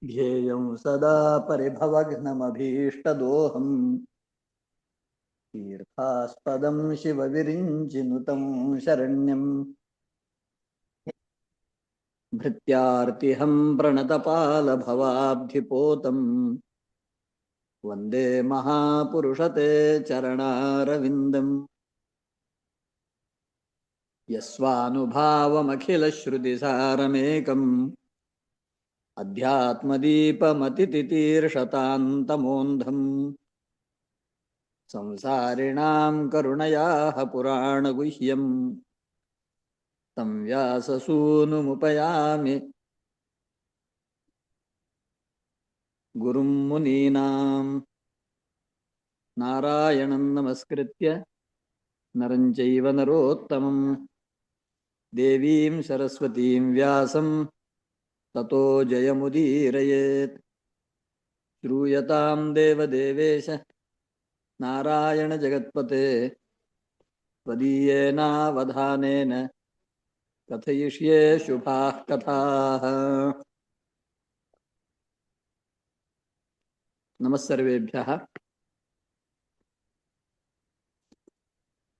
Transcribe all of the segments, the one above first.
ध्येयं सदा परिभवघ्नमभीष्टदोहम् तीर्थास्पदं शिवविरिञ्चिनुतं शरण्यम् भृत्यार्तिहं प्रणतपालभवाब्धिपोतम् वन्दे महापुरुषते चरणारविन्दम् यस्वानुभावमखिलश्रुतिसारमेकम् अध्यात्मदीपमतितितीर्षतान्तमोऽन्धम् संसारिणां करुणयाः पुराणगुह्यम् तं व्याससूनुमुपयामि गुरुं मुनीनां नारायणं नमस्कृत्य नरं चैव नरोत्तमं देवीं सरस्वतीं व्यासं ततो जयमुदीरयेत्। श्रूयतां देवदेवेश नारायण जगत्पते त्वदीयेनावधानेन कथयिष्ये शुभाः कथाः। नमस्सर्वेभ्यः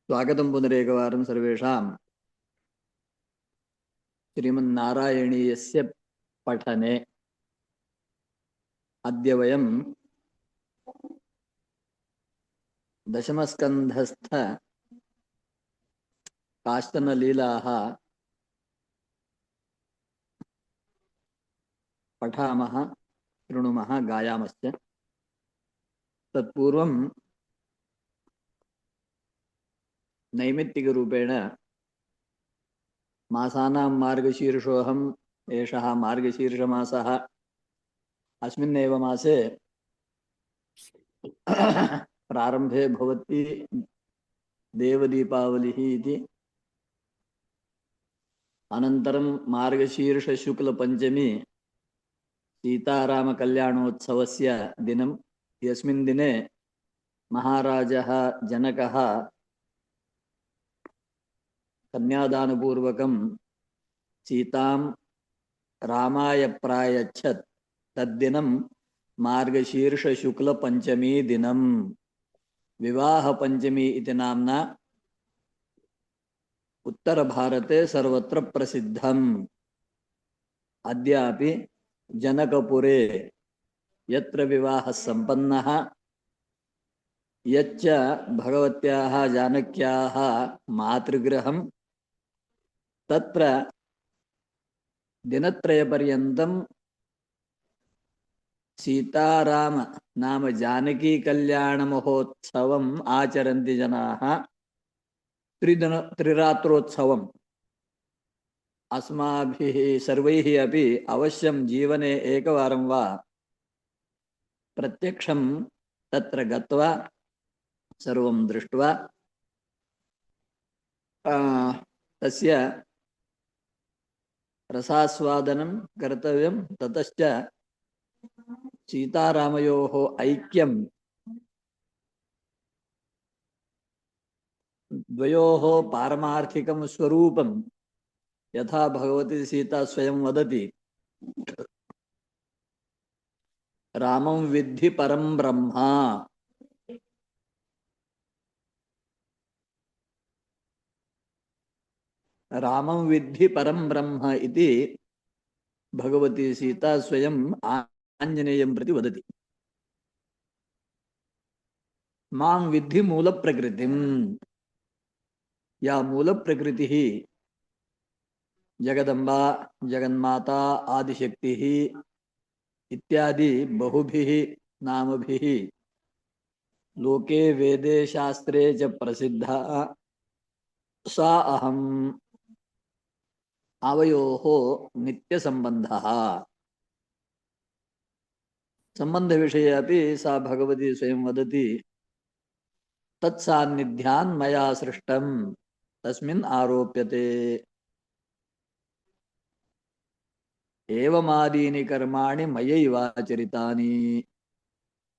स्वागतं पुनरेकवारं सर्वेषां श्रीमन्नारायणीयस्य पठने। अद्य वयं दशमस्कन्धस्थ काश्चन लीलाः पठामः, शृणुमः, गायामश्च। तत्पूर्वं नैमित्तिकरूपेण मासानां मार्गशीर्षोऽहम्, एषः मार्गशीर्षमासः। अस्मिन्नेव मासे प्रारम्भे भवति देवदीपावलिः इति। अनन्तरं मार्गशीर्षशुक्लपञ्चमी सीतारामकल्याणोत्सवस्य दिनं, यस्मिन् दिने महाराजः जनकः कन्यादानपूर्वकं सीतां रामाय प्रायच्छत्। तद्दिनं मार्गशीर्षशुक्लपञ्चमी दिनं विवाहपञ्चमी इति नाम्ना उत्तरभारते सर्वत्र प्रसिद्धम्। अद्यापि जनकपुरे यत्र विवाहः सम्पन्नः, यच्च भगवत्याः जानक्याः मातृगृहं, तत्र दिनत्रयपर्यन्तं सीताराम नाम जानकी कल्याणमहोत्सवम् आचरन्ति जनाः। त्रिरात्रोत्सवम् अस्माभिः सर्वैः अपि अवश्यं जीवने एकवारं वा प्रत्यक्षं तत्र गत्वा सर्वं दृष्ट्वा तस्य रसास्वादनं कर्तव्यं। ततश्च सीतारामयोः ऐक्यं द्वयोः पारमार्थिकं स्वरूपं यथा भगवती सीता स्वयं वदति, रामं विद्धि परं ब्रह्म। रामं विद्धि परं ब्रह्म इति भगवती सीता स्वयं आञ्जनेयं प्रति वदति। मां विद्धि मूलप्रकृतिं। या मूलप्रकृतिः जगदम्बा, जगन्माता, आदिशक्तिः इत्यादि बहुभिः नामभिः लोके वेदे शास्त्रे च प्रसिद्धा सा अहम्। आवयोः नित्यसम्बन्धः। सम्बन्धविषये अपि सा भगवती स्वयं वदति, तत्सान्निध्यान् मया सृष्टं तस्मिन् आरोप्यते। एवमादीनि कर्माणि मयैवाचरितानि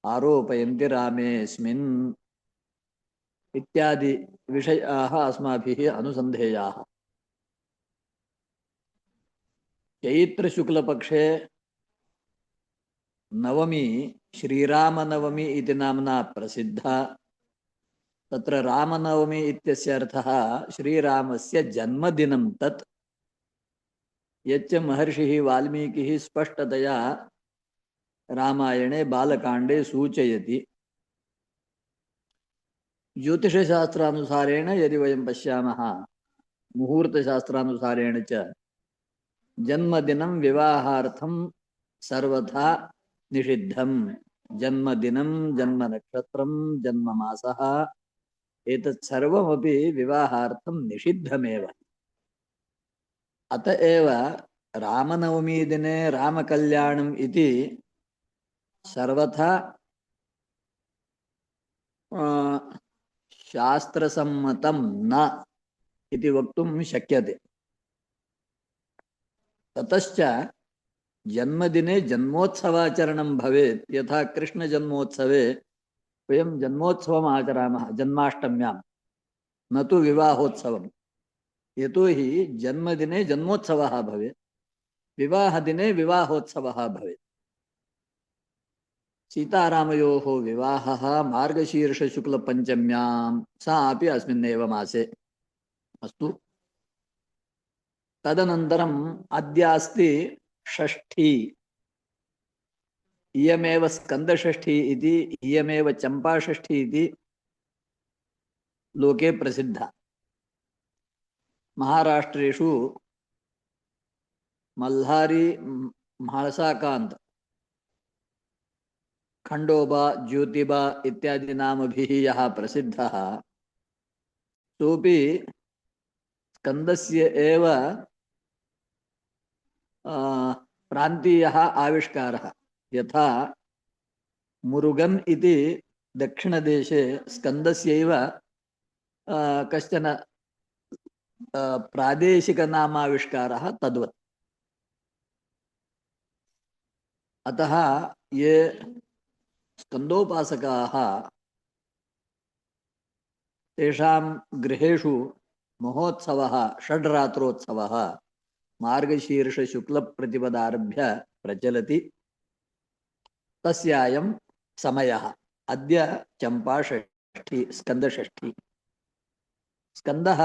आरोपयन्ति रामेऽस्मिन् इत्यादि विषयाः अस्माभिः अनुसन्धेयाः। चैत्रशुक्लपक्षे नवमी श्रीरामनवमी इति नाम्ना प्रसिद्धा। तत्र रामनवमी इत्यस्य अर्थः श्रीरामस्य जन्मदिनं तत्, यच्च महर्षिः वाल्मीकिः स्पष्टतया रामायणे बालकाण्डे सूचयति। ज्योतिषशास्त्रानुसारेण यदि वयं पश्यामः, मुहूर्तशास्त्रानुसारेण च जन्मदिनं विवाहार्थं सर्वथा निषिद्धं। जन्मदिनं, जन्मनक्षत्रं, जन्ममासः एतत् सर्वमपि विवाहार्थं निषिद्धमेव। अतएव रामनवमी दिने रामकल्याणम् इति सर्वथा शास्त्रसम्मतं न इति वक्तुं शक्यते। ततश्च जन्मदिने जन्मोत्सवाचरणं भवेत्। यथा कृष्णजन्मोत्सवे वयं जन्मोत्सवम् आचरामः जन्माष्टम्यां, न तु विवाहोत्सवम्। यतोहि जन्मदिने जन्मोत्सवः भवेत्, विवाहदिने विवाहोत्सवः भवेत्। सीतारामयोः विवाहः मार्गशीर्षशुक्लपञ्चम्यां, सा अपि अस्मिन्नेव मासे। अस्तु, तदनन्तरम् अद्यास्ति षष्ठी। इयमेव स्कन्दषष्ठी इति, इयमेव चम्पाषष्ठी इति लोके प्रसिद्धा। महाराष्ट्रेषु मल्हारी, म्हाळसाकान्त, खण्डोबा, ज्योतिबा इत्यादि नामभिः यः प्रसिद्धः, सोऽपि स्कन्दस्य एव प्रान्तीयः आविष्कारः। यथा मुरुगन् इति दक्षिणदेशे स्कन्दस्यैव कश्चन प्रादेशिकनामाविष्कारः तद्वत्। अतः ये स्कन्दोपासकाः, तेषां गृहेषु महोत्सवः, षड्रात्रोत्सवः मार्गशीर्षशुक्लप्रतिपदारभ्य प्रचलति। तस्यायं समयः। अद्य चम्पाषष्ठी, स्कन्दषष्ठी। स्कन्दः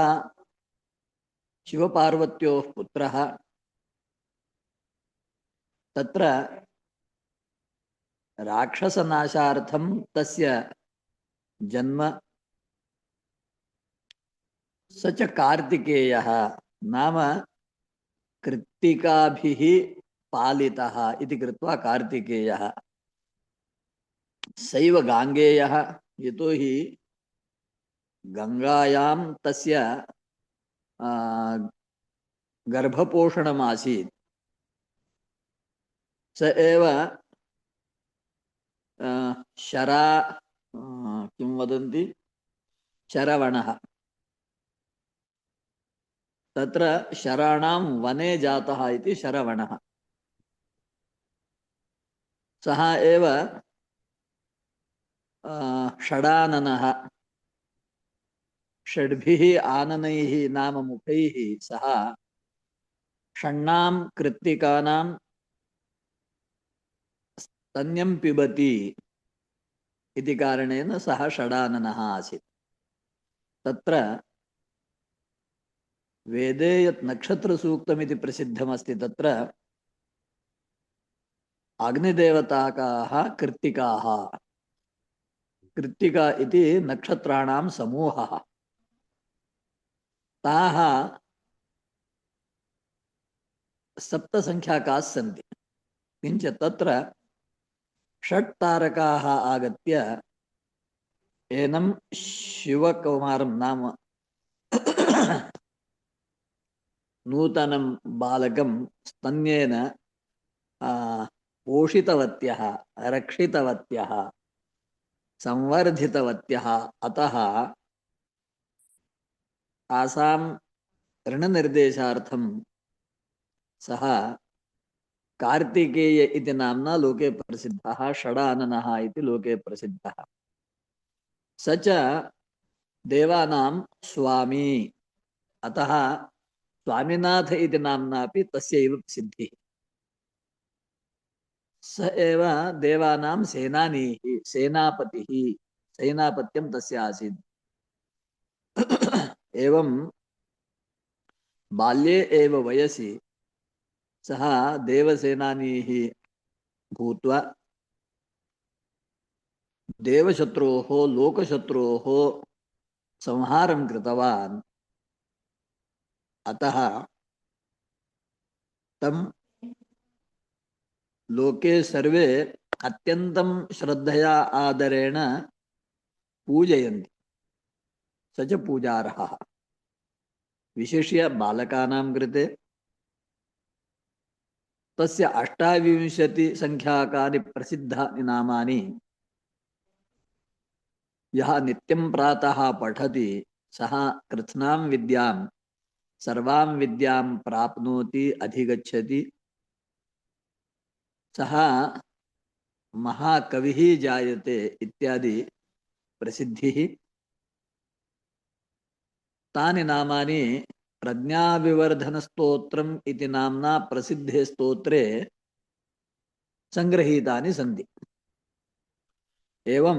शिवपार्वत्योः पुत्रः। तत्र राक्षसनाशार्थं तस्य जन्म। स च कार्तिकेयः, नाम कृत्तिकाभिः पालितः इति कृत्वा कार्तिकेयः। सैव गाङ्गेयः, यतोहि गङ्गायां तस्य गर्भपोषणमासीत्। स एव शरा, किं वदन्ति, शरवणः। तत्र शराणां वने जातः इति शरवणः। सः एव षडाननः। षड्भिः आननैः नाम मुखैः सः षण्णां कृत्तिकानां स्तन्यं पिबति इति कारणेन सः षडाननः आसीत्। तत्र वेदे यत् नक्षत्रसूक्तमिति प्रसिद्धमस्ति, तत्र अग्निदेवताकाः कृत्तिकाः। कृत्तिका इति नक्षत्राणां समूहः। ताः सप्तसङ्ख्याकाः सन्ति, किञ्च तत्र षट् तारकाः आगत्य एनं शिवकुमारं नाम नूतनं बालकं स्तन्येन पोषितवत्यः, रक्षितवत्यः, संवर्धितवत्यः। अतः तासां ऋणनिर्देशार्थं सः कार्तिकेय इति नाम्ना लोके प्रसिद्धः, षडाननः इति लोके प्रसिद्धः। स च देवानां स्वामी। अतः स्वामिनाथ इति नाम्नापि तस्यैव सिद्धिः। स एव देवानां सेनानीः सेनापतिः सेनापत्यं तस्य आसीत्। एवं बाल्ये एव वयसि सः देवसेनानीः भूत्वा देवशत्रोः लोकशत्रोः संहारं कृतवान्। अतः तं लोके सर्वे अत्यन्तं श्रद्धया आदरेण पूजयन्ति। स च पूजार्हः। विशिष्य बालकानां कृते तस्य 28 संख्याकानि प्रसिद्धानि नामानि यः नित्यं प्रातः पठति सः कृत्स्नां विद्यां सर्वां विद्यां प्राप्नोति अधिगच्छति। सः महाकविः जायते इत्यादि प्रसिद्धिः। तानि नामानि प्रज्ञाविवर्धनस्तोत्रम् इति नाम्ना प्रसिद्धे स्तोत्रे संगृहीतानि सन्ति। एवं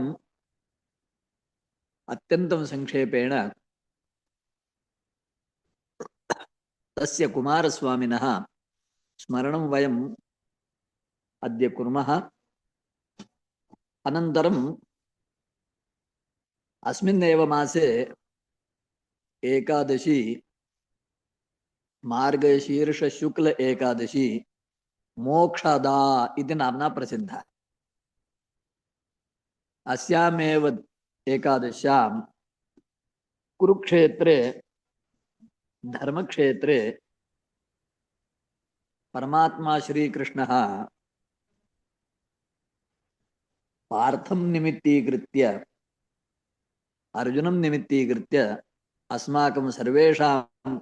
अत्यन्तं संक्षेपेण तस्य कुमारस्वामिनः स्मरणं वयम् अद्य कुर्मः। अनन्तरम् अस्मिन्नेव मासे एकादशी मार्गशीर्ष शुक्ल एकादशी मोक्षदा इति नाम्ना प्रसिद्धा। अस्यामेव एकादश्यां कुरुक्षेत्रे धर्मक्षेत्रे परमात्मा श्रीकृष्णः पार्थं निमित्तीकृत्य अर्जुनं निमित्तीकृत्य अस्माकं सर्वेषाम्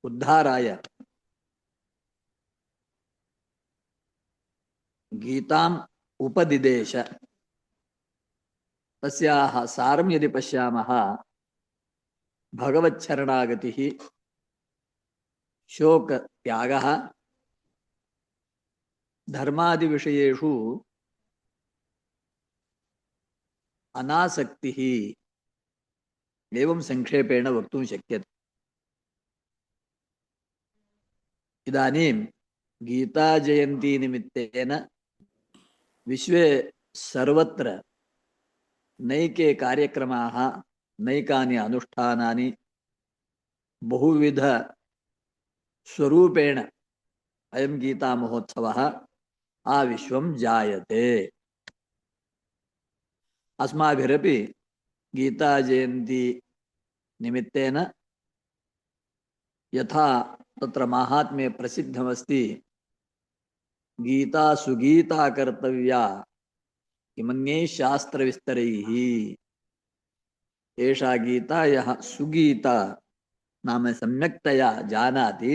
उद्धाराय गीताम् उपदिदेश। तस्याः सारं यदि पश्यामः भगवच्छरणागतिः शोकत्यागः धर्मादिविषयेषु अनासक्तिः एवं संक्षेपेण वक्तुं शक्यते। इदानीं गीताजयन्ती निमित्तेन विश्वे सर्वत्र नैके कार्यक्रमाः नैकानि अनुष्ठानानि बहुविध स्वरूपेण अयं गीता महोत्सवः आविश्वं जायते। अस्माभिरपि गीता जयन्ती निमित्तेन यथा तत्र माहात्म्ये प्रसिद्धमस्ति गीता सुगीता कर्तव्या किमन्यैः शास्त्रविस्तरैः। एषा गीता यः सुगीता नाम सम्यक्तया जानाति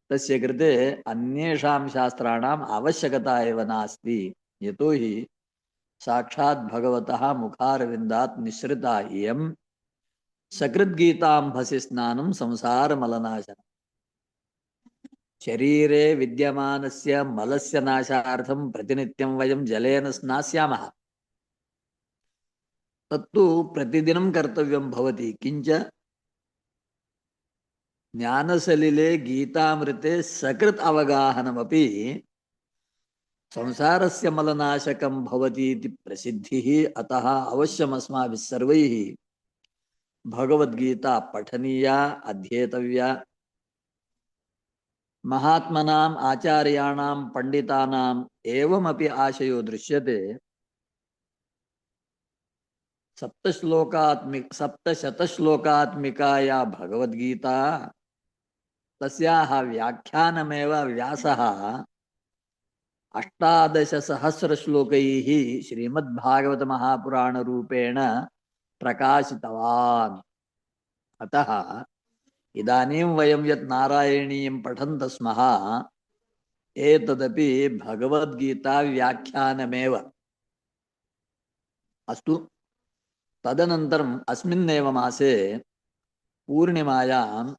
तस्य कृते अन्येषां शास्त्राणाम् आवश्यकता एव नास्ति। यतोहि साक्षात् भगवतः मुखारविन्दात् निःसृता इयं सकृद्गीताम्भसि स्नानं संसारमलनाशनम्। शरीरे विद्यमानस्य मलस्य नाशार्थं प्रतिनित्यं वयं जलेन स्नास्यामः। तत्तु प्रतिदिनं कर्तव्यं भवति। किञ्च ज्ञानसलिले गीतामृते सकृत् अवगाहनमपि संसारस्य मलनाशकं भवति इति प्रसिद्धिः। अतः अवश्यम् अस्माभिः सर्वैः भगवद्गीता पठनीया अध्येतव्या। महात्मनाम् आचार्याणां पंडितानाम् एवमपि आशयो दृश्यते। सप्तशतश्लोकात्मिका या भगवद्गीता तस्याः व्याख्यानमेव व्यासः 18 श्लोकैः श्रीमद्भागवत महापुराण रूपेण प्रकाशितवान्। अतः इदानीं वयं यत् नारायणीयं पठन्तः स्मः एतदपि भगवद्गीता व्याख्यानमेव। अस्तु, तदनन्तरम् अस्मिन्नेव मासे पूर्णिमायाम्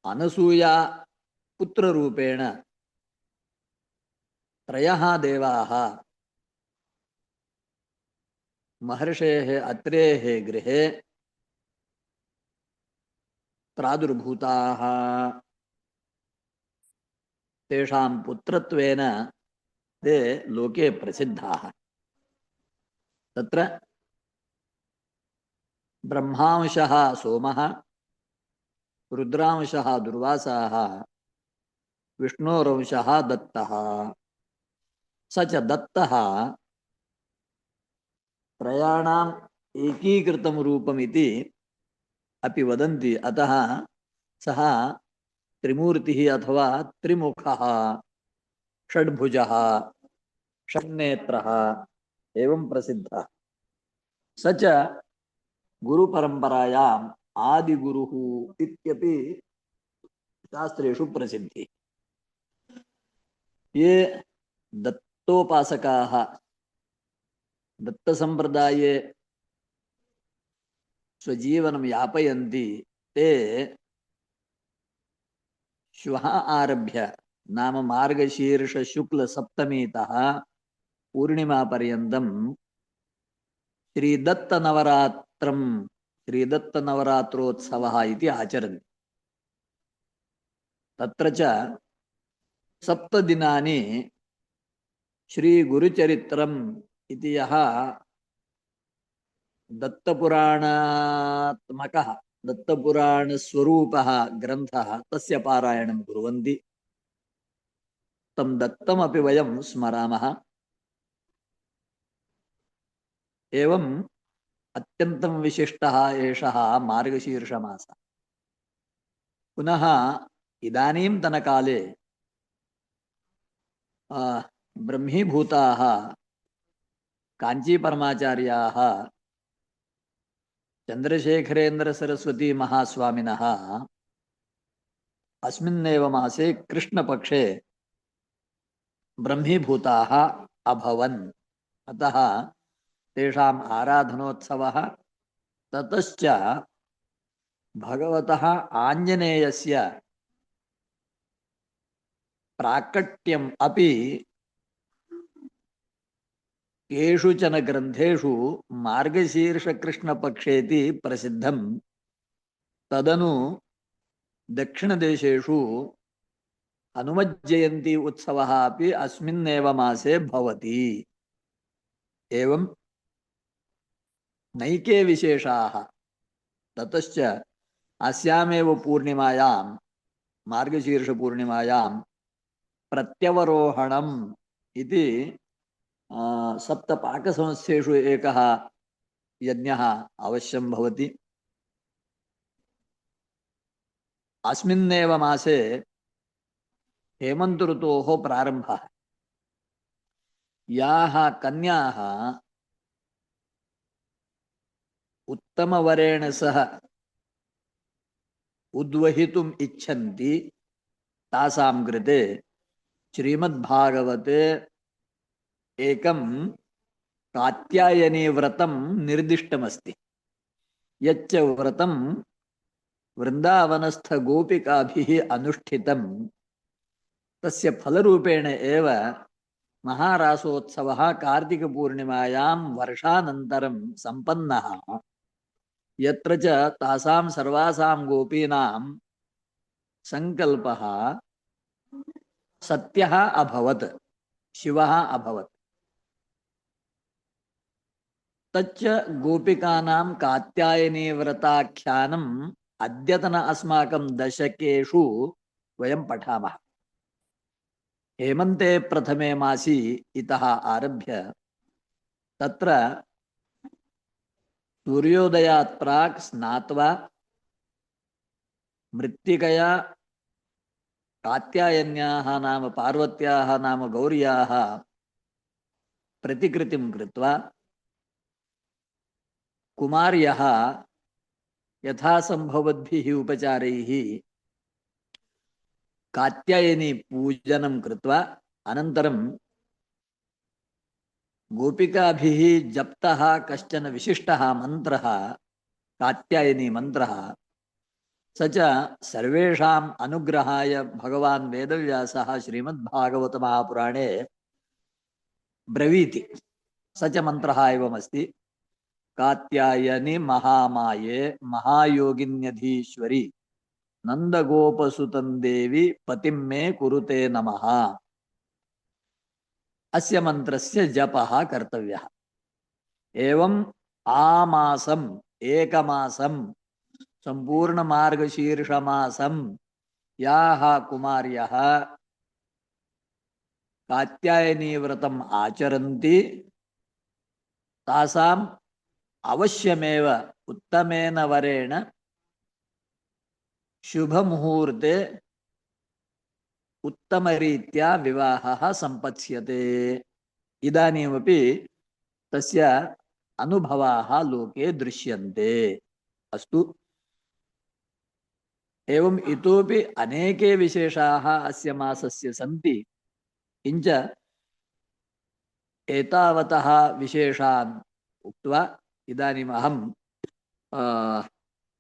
अनसूया पुत्ररूपेण त्रयः देवाः महर्षेः अत्रेः गृहे प्रादुर्भूताः। तेषां पुत्रत्वेन ते लोके प्रसिद्धाः। तत्र ब्रह्मांशः सोमः, रुद्रांशः दुर्वासाः, विष्णोरंशः दत्तः। स च दत्तः त्रयाणाम् एकीकृतं रूपमिति अपि वदन्ति। अतः सः त्रिमूर्तिः अथवा त्रिमुखः, षड्भुजः, षण्नेत्रः एवं प्रसिद्धः। स च गुरुपरम्परायाम् आदिगुरुः इत्यपि शास्त्रेषु प्रसिद्धिः। ये दत्तोपासकाः दत्तसम्प्रदाये स्वजीवनं यापयन्ति ते श्वः आरभ्य नाम मार्गशीर्षशुक्लसप्तमीतः पूर्णिमापर्यन्तं श्रीदत्तनवरात्रोत्सवः इति आचरन्ति। तत्र च सप्तदिनानि श्रीगुरुचरित्रम् इति यः दत्तपुराणात्मकः दत्तपुराणस्वरूपः ग्रन्थः तस्य पारायणं कुर्वन्ति। तं दत्तमपि वयं स्मरामः। एवम् अत्यन्तं विशिष्टः एषः मार्गशीर्षमासः। पुनः इदानीन्तनकाले ब्रह्मीभूताः काञ्चीपरमाचार्याः चन्द्रशेखरेन्द्रसरस्वती महास्वामिनः अस्मिन्नेव मासे कृष्णपक्षे ब्रह्मीभूताः अभवन्। अतः तेषाम् आराधनोत्सवः ततश्च भगवतः आञ्जनेयस्य प्राकट्यम् अपि केषुचन ग्रन्थेषु मार्गशीर्षकृष्णपक्षेति प्रसिद्धं। तदनु दक्षिणदेशेषु हनुमज्जयन्ती उत्सवः अपि अस्मिन्नेव मासे भवति। एवं नैके विशेषाः। ततश्च अस्यामेव पूर्णिमायां मार्गशीर्षपूर्णिमायां प्रत्यवरोहणम् इति सप्तपाकसंस्थेषु एकः यज्ञः अवश्यं भवति। अस्मिन्नेव मासे हेमन्त ऋतोः प्रारम्भः। याः कन्याः उत्तमवरेण सह उद्वहितुम् इच्छन्ति तासां कृते श्रीमद्भागवते एकं कात्यायनी व्रतं निर्दिष्टमस्ति। यच्च व्रतं वृन्दावनस्थ गोपिकाभिः अनुष्ठितं तस्य फलरूपेण एव महारासोत्सवः कार्तिकपूर्णिमायां वर्षानन्तरं सम्पन्नः। यत्र च तासां सर्वासां गोपीनां संकल्पः सत्यः अभवत्, शिवः अभवत्। तच्च गोपिकानां कात्यायनी व्रताख्यानम् अद्यतन अस्माकं दशकेषु वयं पठामः। हेमन्ते प्रथमे मासी इतः आरभ्य तत्र सूर्योदयात् प्राक् स्नात्वा मृत्तिकया कात्यायन्याः नाम पार्वत्याः नाम गौर्याः प्रतिकृतिं कृत्वा कुमार्यः यथासम्भवद्भिः उपचारैः कात्यायनी पूजनं कृत्वा अनन्तरं गोपिकाभिः जप्तः कश्चन विशिष्टः मन्त्रः कात्यायनी मन्त्रः स च सर्वेषाम् अनुग्रहाय भगवान् वेदव्यासः श्रीमद्भागवत महापुराणे ब्रवीति। स च मन्त्रः एवमस्ति। कात्यायनि महामाये महायोगिन्यधीश्वरि नन्दगोपसुतं देवी पतिं मे कुरुते नमः। अस्य मंत्रस्य जपः कर्तव्यः। एवं आमासम् एकमासं संपूर्ण मार्गशीर्षमासं याः कुमार्यः कात्यायनी व्रतम् आचरन्ति तासाम् अवश्यमेव उत्तमेन वरेण शुभ मुहूर्ते उत्तमरीत्या विवाहः सम्पत्स्यते। इदानीमपि तस्य अनुभवाः लोके दृश्यन्ते। अस्तु, एवम् इतोपि अनेके विशेषाः अस्य मासस्य सन्ति। किञ्च एतावतः विशेषान् उक्त्वा इदानीम् अहं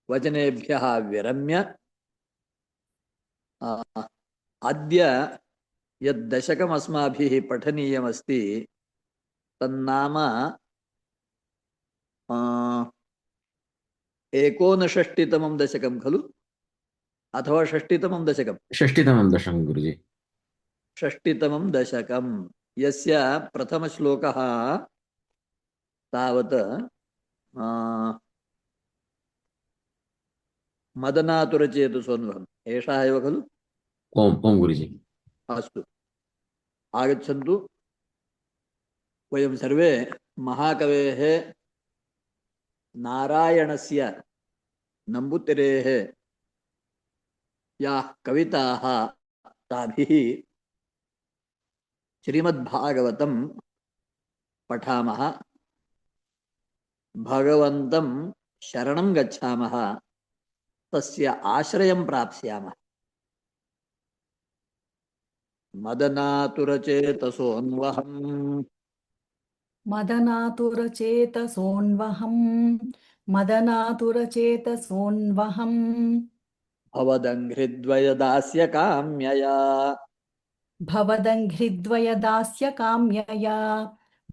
वचनेभ्यः विरम्य अद्य यद्दशकम् अस्माभिः पठनीयमस्ति तन्नाम 59तमं दशकं खलु अथवा 60तमं दशकं? 60तमं दशकं गुरुजी। 60तमं दशकं यस्य प्रथमश्लोकः तावत् मदनातुरचेतसोऽन्वहम् एषः एव खलु? ओम ओम गुरुजी। अस्तु, आगच्छन्तु। वयं सर्वे महाकवेः नारायणस्य नम्बूतिरेः याः कविताः ताभिः श्रीमद्भागवतं पठामः, भगवन्तं शरणं गच्छामः, तस्य आश्रयं प्राप्स्यामः। मदनातुरचेतसोऽन्वहम् मदनातुरचेतसोऽन्वहम् भवदङ्घ्रिद्वयदास्य काम्यया भवदङ्घ्रिद्वयदास्य काम्यया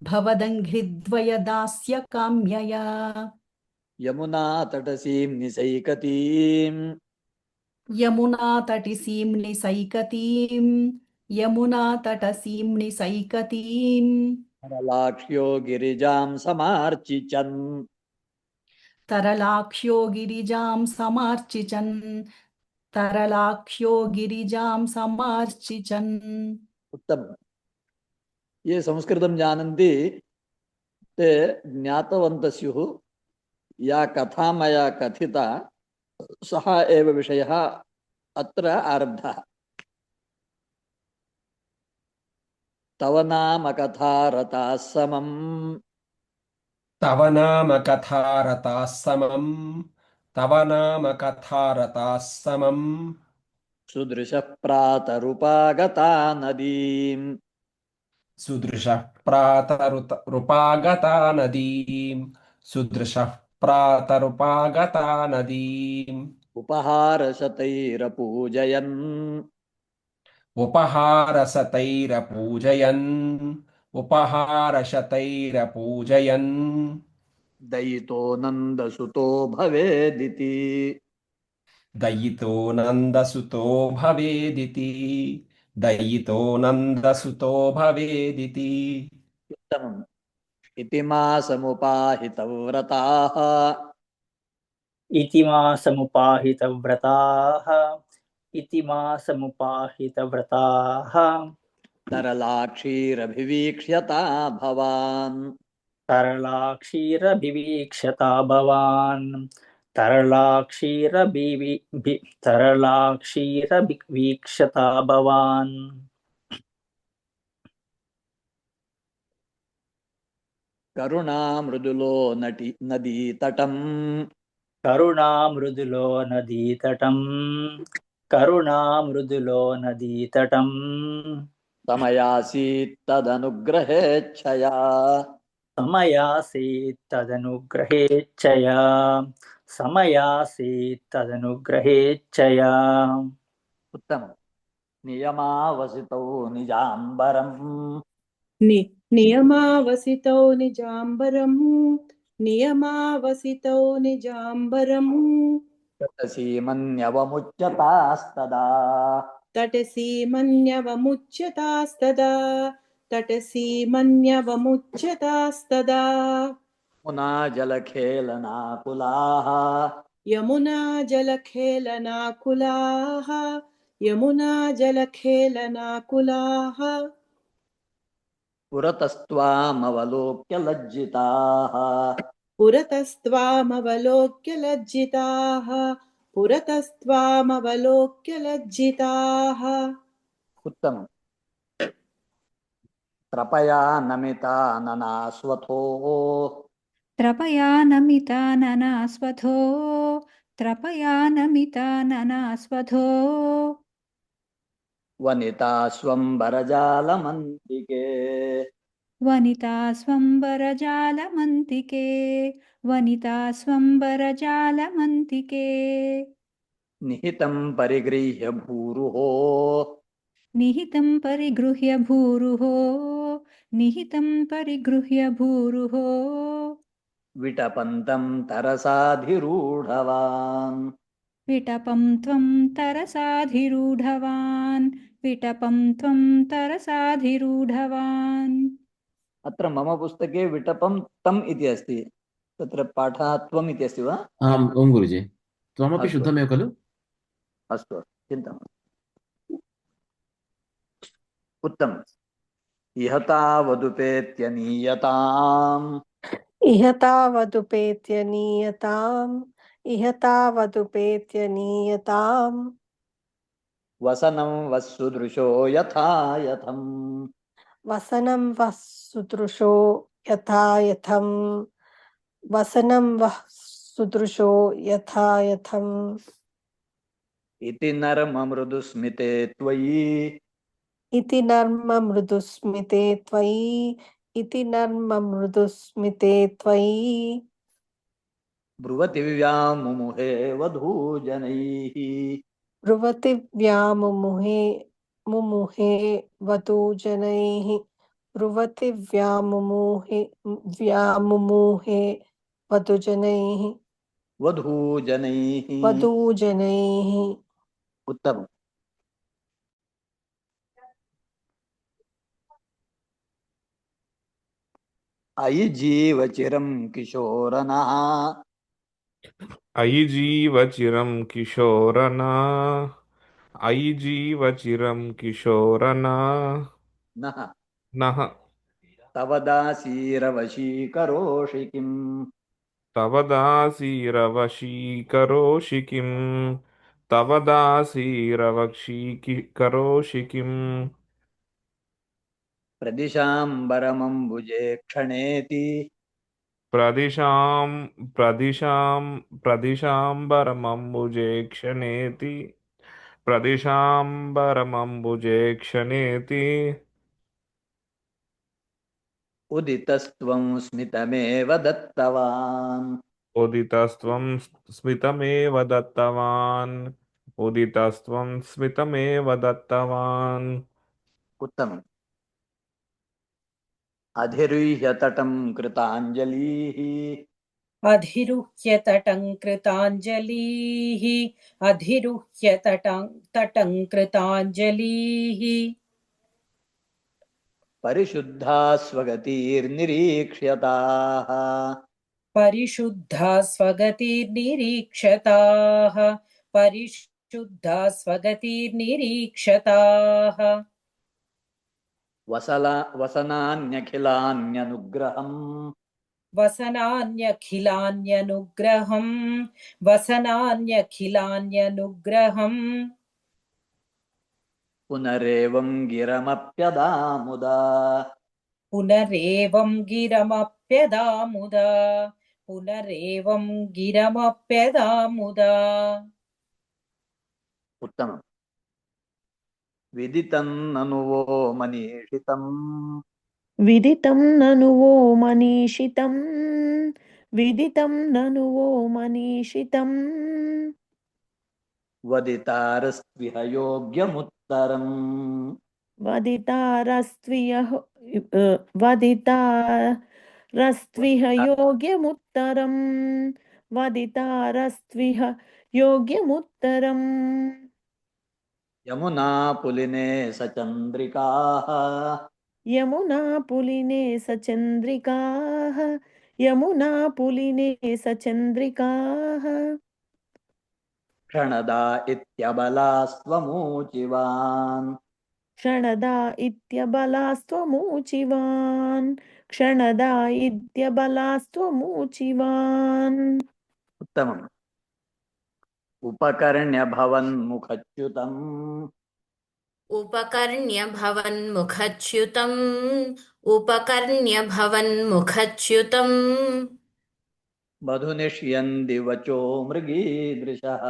भवदङ्घ्रिद्वयदास्य काम्यया यमुनातटसीं निसैकतीं यमुनातटिसीं निसैकतीं यमुनातटसीं निसैकतीं सरलाक्ष्यो गिरिजां समार्चिचन् तरलाक्ष्यो गिरिजां समार्चिचन् तरलाक्ष्यो गिरिजां समार्चिचन्। उत्तम। ये संस्कृतं जानन्ति ते ज्ञातवन्तः स्युः या कथा मया कथिता सः एव विषयः अत्र आरब्धः। तव नाम कथा रताः समम् तव नाम कथारताः समम् तव नाम कथारताः समम् सुदृशः प्रातरुपागता नदीम् सुदृशः प्रातरुपागता नदीम् सुदृशः प्रातरुपागता नदीम् उपहारशतैरपूजयन् उपहारशतैरपूजयन् उपहारशतैरपूजयन् दयितो नन्दसुतो भवेदिति दयितो नन्दसुतो भवेदिति दयितो नन्दसुतो भवेदिति। उत्तमम्। इति मासमुपाहितव्रताः इति मासमुपाहितव्रताः इति मासमुपाहितव्रताः तरलाक्षीरभिवीक्ष्यता भवान् तरलाक्षीरभिवीक्ष्यता भवान् तरलाक्षीरभिवीक्ष्यता भवान्। करुणामृदुलो नदीतटम् करुणामृदुलो नदीतटम् करुणामृदुलो नदीतटम् समयासीत् तदनुग्रहेच्छया समयासीत्तदनुग्रहेच्छया समयासीत्तदनुग्रहेच्छया उत्तमम्। नियमावसितौ निजाम्बरम् नियमावसितौ निजाम्बरम् नियमावसितौ निजाम्बरम् तटसीमन्यवमुच्यतास्तदा तटसीमन्यवमुच्यतास्तदा तटसीमन्यवमुच्यतास्तदा मुना जलखेलनाकुलाः यमुना जलखेलनाकुलाः यमुना जलखेलनाकुलाः पुरतस्त्वामवलोक्य लज्जिताः पुरतस्त्वामवलोक्य लज्जिताः पुरतस्त्वामवलोक्य लज्जिताः उत्तमम्। त्रपया नमिता ननास्वथो त्रपया नमिता ननास्वथो त्रपया नमिता ननास्वथो वनिता स्वम्बरजालमन्तिके वनिता स्वम्बरजालमन्तिके वनिता स्वम्बरजालमन्तिके निहितं परिगृह्य भूरुहो निहितं परिगृह्य भूरुहो निहितं परिगृह्य भूरुहो विटपन्तं तरसाधिरूढवान् विटपं त्वं तरसाधिरूढवान् विटपं त्वं तरसाधिरूढवान् अत्र मम पुस्तके विटपं तम् इति अस्ति। तत्र पाठः त्वम् इति अस्ति वा? आम् ओं गुरुजी त्वमपि अस्तु शुद्धमेव खलु अस्तु चिन्ता मास्तु। उत्तमम्। इह तावदुपेत्यनीयताम् इह तावदुपेत्यनीयताम् वसनं वस्सुदृशो यथा यथम् वसनं वः सुदृशो यथा यथम् वसनं वः सुदृशो यथा यथम् इति नर्ममृदुस्मिते त्वयि इति नर्ममृदुस्मिते त्वयि इति नर्ममृदुस्मिते त्वयि ब्रुवति व्यामुमुहे वधूजनैः ब्रुवति व्यामुमुहे मुमुहे वधूजनैः ब्रुवति व्यामुमुहे वधूजनैः वधूजनैः उत्तमम्। अयि जीवचिरं किशोरनः अयि जीव चिरं किशोरना अयि जीव चिरं किशोरना नः नः तव दासीरवशीकरोषि किम् तव दासीरवशीकरोषि किम् तव दासीरवशीकरोषि किम् प्रदिशाम्बरमम्बुजे क्षणेति प्रदिशाम्बरमम्बुजे क्षणेति प्रदिशाम्बरमम्बुजे क्षणेति उदितस्त्वं स्मितमेव दत्तवान् उदितस्त्वं स्मितमेव दत्तवान् उदितस्त्वं स्मितमेव दत्तवान् उत्तमम्। अधिरुह्य तटं कृताञ्जलिः अधिरुह्य तटं कृताञ्जलिः अधिरुह्य तटं कृताञ्जलिः परिशुद्धा स्वगतिर्निरीक्ष्यताः परिशुद्धा स्वगतिर्निरीक्षताः परिशुद्धा स्वगतिर्निरीक्षताः वसनान्यखिलान्यनुग्रहम् वसनान्यखिलान्यनुग्रहम् पुनरेवं गिरमप्यदामुदा पुनरेवं गिरमप्यदामुदा पुनरेवं गिरमप्यदामुदा उत्तमम्। विदितं ननु वो मनीषितम् विदितं ननु वो मनीषितं विदितं ननु वो मनीषितं वदितारस्त्विह योग्यमुत्तरम् वदितारस्त्विह योग्यमुत्तरं वदितारस्त्विह योग्यमुत्तरम् यमुना पुलिने सचन्द्रिकाः यमुना पुलिने सचन्द्रिकाः यमुना पुलिने सचन्द्रिकाः क्षणदा इत्यबलास्त्वमूचिवान् क्षणदा इत्यबलास्त्वमूचिवान् क्षणदा इत्यबलास्त्वमूचिवान् उत्तमम् उपकर्ण्य भवन्मुखच्युतम् उपकर्ण्य भवन्मुखच्युतम् उपकर्ण्य भवन्मुखच्युतम् मधुनिष्यन् दिवचो मृगीदृशः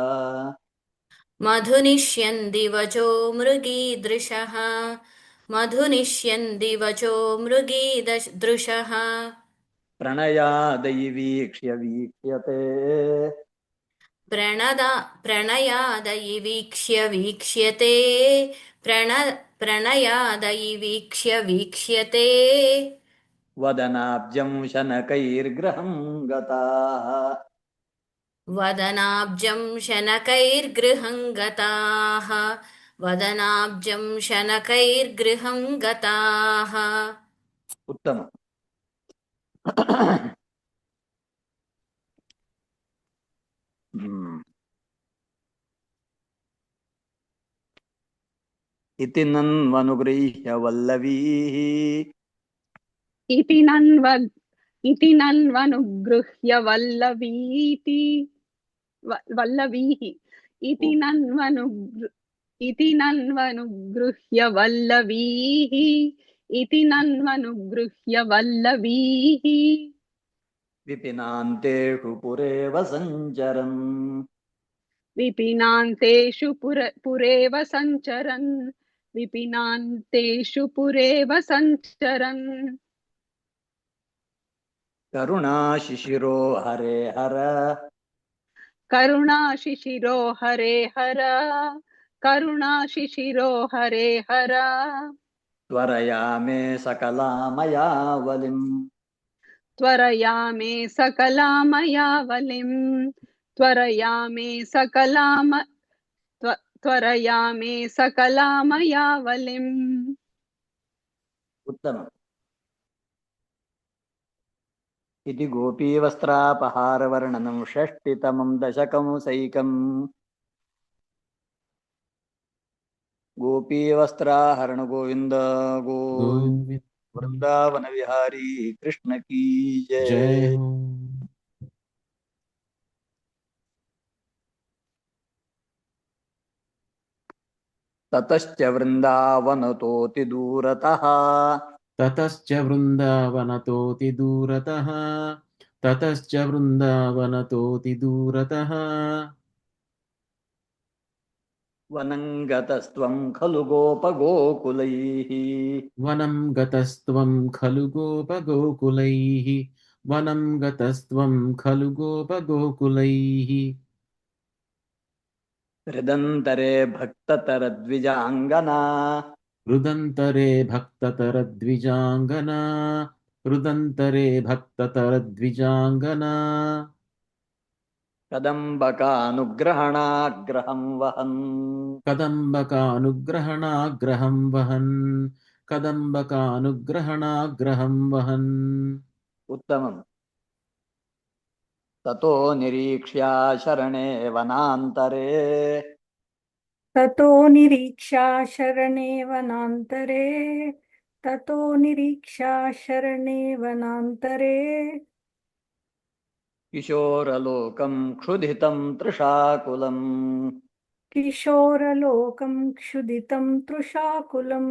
मधुनिष्यन् दिवचो मृगीदृशः मधुनिष्यन् दिवचो मृगीदृशः प्रणयादयि वीक्ष्यते प्रणयादयि वीक्ष्यते प्रणयादयि वीक्ष्यते वदनाब्जं शनकैर्गृहं गताः वदनाब्जं शनकैर्गृहं गताः वदनाब्जं शनकैर्गृहं गताः उत्तमम् इति नन्वनुगृह्य वल्लवीः इति नन्वनुगृह्य वल्लवीति वल्लवीः इति नन्वनुगृह्य वल्लवीः इति नन्वनुगृह्य वल्लवीः विपिनान्तेषु पुरेव सञ्चरन् विपिनान्तेषु पुरेव सञ्चरन् विपिनान्तेषु पुरेव सञ्चरन् करुणाशिशिरो हरे हर करुणाशिशिरो हरे हर करुणाशिशिरो हरे हर त्वरया मे सकलामयावलिम् त्वरया मे सकलामयावलिम् त्वरया मे सकलामयावलिम् उत्तमम् इति गोपीवस्त्रापहारवर्णनं षष्टितमं दशकं सैकम् गोपीवस्त्राहरण गोविंद गोविंद वृंदावन विहारी कृष्ण की जय जय। हो। ततश्च वृंदावनतोति दूरतः ततश्च वृन्दावनतोति दूरतः ततश्च वृन्दावनतोति दूरतः वनं गतस्त्वं खलु गोपगोकुलैः वनं गतस्त्वं खलु गोपगोकुलैः वनं गतस्त्वं खलु गोपगोकुलैः हृदन्तरे भक्ततरद्विजाङ्गना रुदन्तरे भक्ततरद्विजाङ्गना रुदन्तरे भक्ततरद्विजाङ्गना कदम्बकानुग्रहणाग्रहं वहन् कदम्बकानुग्रहणाग्रहं वहन् कदम्बकानुग्रहणाग्रहं वहन् उत्तमम् ततो निरीक्ष्या शरणे वनान्तरे ततो निरीक्षा शरणे वनान्तरे ततो निरीक्षा शरणे वनान्तरे किशोरलोकं क्षुधितं तृषाकुलम् किशोरलोकं क्षुदितं तृषाकुलं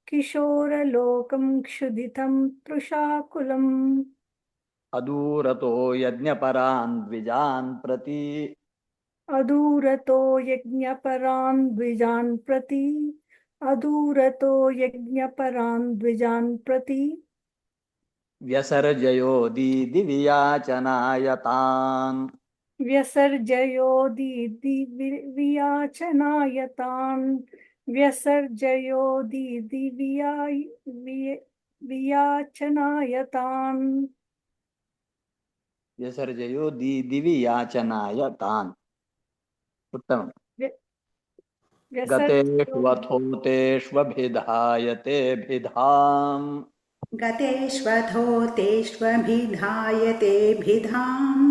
किशोरलोकं क्षुदितं तृषाकुलम् अदूरतो यज्ञपरान् द्विजान् प्रति अदूरतो यज्ञपरान् द्विजान् प्रति अदूरतो यज्ञपरान् द्विजान् प्रति व्यसर्जयो दिवियाचनायतान् व्यसर्जयोदिदिवियाचनायतान् व्यसर्जयोदिदिवियाचनायतान् व्यसर्जयो दिवियाचनायतान् उत्तमम् गतेष्वथोतेष्वभिधायते भिधाम् गतेष्वथोतेष्वभिधायते भिधाम्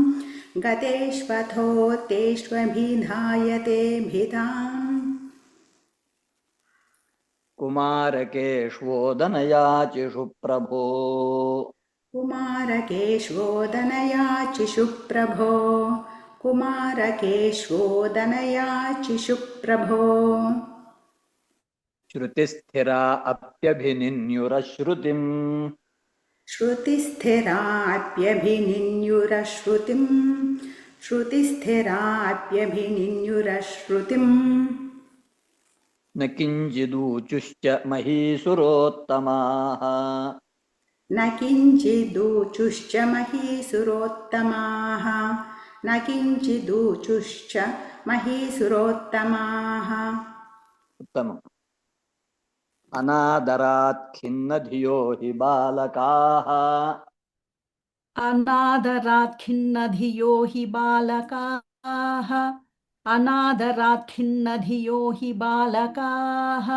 गतेष्वथोतेष्वभिधायते भिधाम् कुमारकेष्वोदनयाचिषु प्रभो कुमारकेष्वोदनयाचिषु प्रभो कुमारकेष्वोदनयाचिषु प्रभो श्रुतिस्थिरा अप्यभिनिन्युरश्रुतिम् श्रुतिस्थिराप्यभिनिन्युरश्रुतिम् श्रुतिस्थिराप्यभिनिन्युरश्रुतिम् न किञ्चिदूचुश्च महीसुरोत्तमाः न किञ्चिदूचुश्च महीसुरोत्तमाः न किञ्चिदूचुश्च महीसुरोत्तमाः उत्तमम् अनादरात् खिन्नधियो हि बालकाः अनादरात् खिन्नधियो हि बालकाः अनादरात् खिन्नधियो हि बालकाः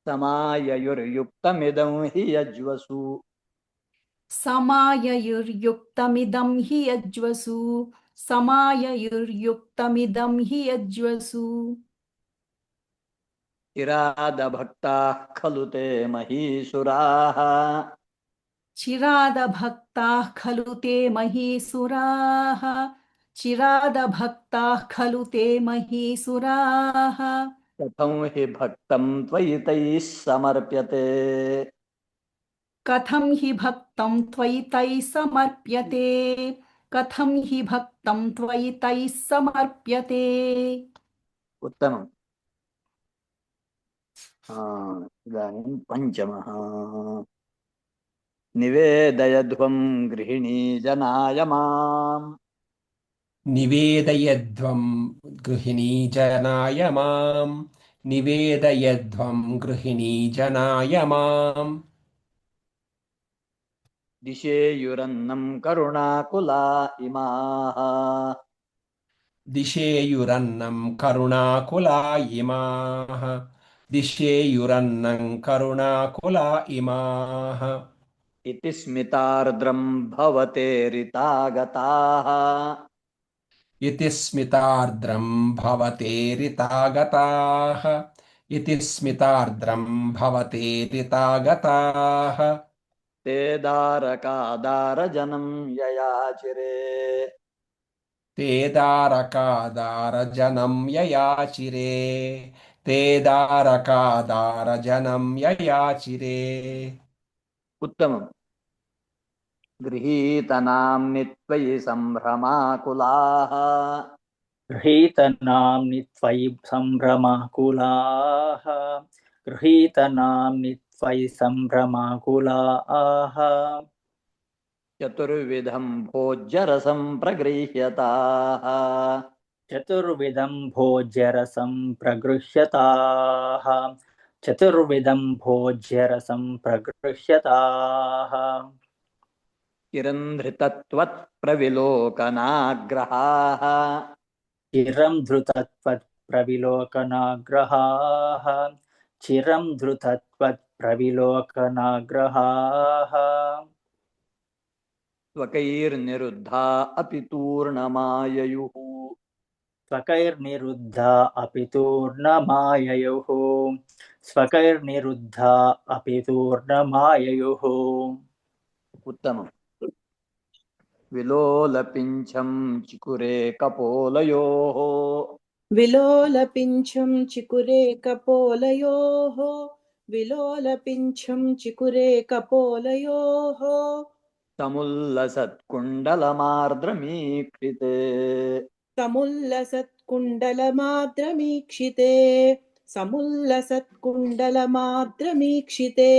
समाययुर्युक्तमिदं हि यज्वसु समाययुर्युक्तमिदं हि यज्वसु समाययुर्युक्तमिदं हि यज्वसु चिरादभक्ताः खलु ते महीसुराः चिरादभक्ताः खलु ते महीसुराः चिरादभक्ताः खलु ते महीसुराः कथं हि भक्तं त्वयि तैः समर्प्यते कथं हि भक्तं त्वयि तैः समर्प्यते कथं हि भक्तं त्वयि तैः समर्प्यते उत्तमम् इदानीं पञ्चमः निवेदयध्वं गृहिणी जनाय माम् निवेदयध्वं गृहिणी जनाय माम् निवेदयध्वं गृहिणी जनाय माम् दिशेयुरन्नं करुणाकुला इमाः दिशेयुरन्नं करुणाकुला इमाः दिशेयुरन्नं करुणाकुला इमाः इति स्मितार्द्रं भवतेरितागताः इति स्मितार्द्रं भवतेरितागताः इति स्मितार्द्रं भवतेरितागताः ते दारकादारजनं ययाचिरे ते दारकादारजनं ययाचिरे ते दारकादारजनं ययाचिरे उत्तमम् गृहीतनाम्नि त्वयि सम्भ्रमाकुलाः गृहीतनाम्नि त्वयि सम्भ्रमाकुलाः गृहीतनाम्नि त्वयि सम्भ्रमाकुलाः चतुर्विधं भोज्यरसं प्रगृह्यताः चतुर्विधं भोज्यरसं प्रगृह्यताः चतुर्विधं भोज्यरसं प्रगृह्यताः चिरन्धृतत्वत्प्रविलोकनाग्रहाः चिरं धृतत्वत्प्रविलोकनाग्रहाः चिरं धृतत्वत्प्रविलोकनाग्रहाः स्वकैर्निरुद्धा अपि तूर्णमाययुः स्वकैर्निरुद्धा अपि तूर्णमाययुः स्वकैर्निरुद्धा अपि तूर्णमाययुः उत्तमम् विलोलपिञ्छं चिकुरे कपोलयोः विलोलपिञ्छं चिकुरे कपोलयोः विलोलपिञ्छं चिकुरे कपोलयोः समुल्लसत्कुण्डलमार्द्रमीक्षिते समुल्लसत्कुण्डलमाद्रमीक्षिते समुल्लसत्कुण्डलमाद्रमीक्षिते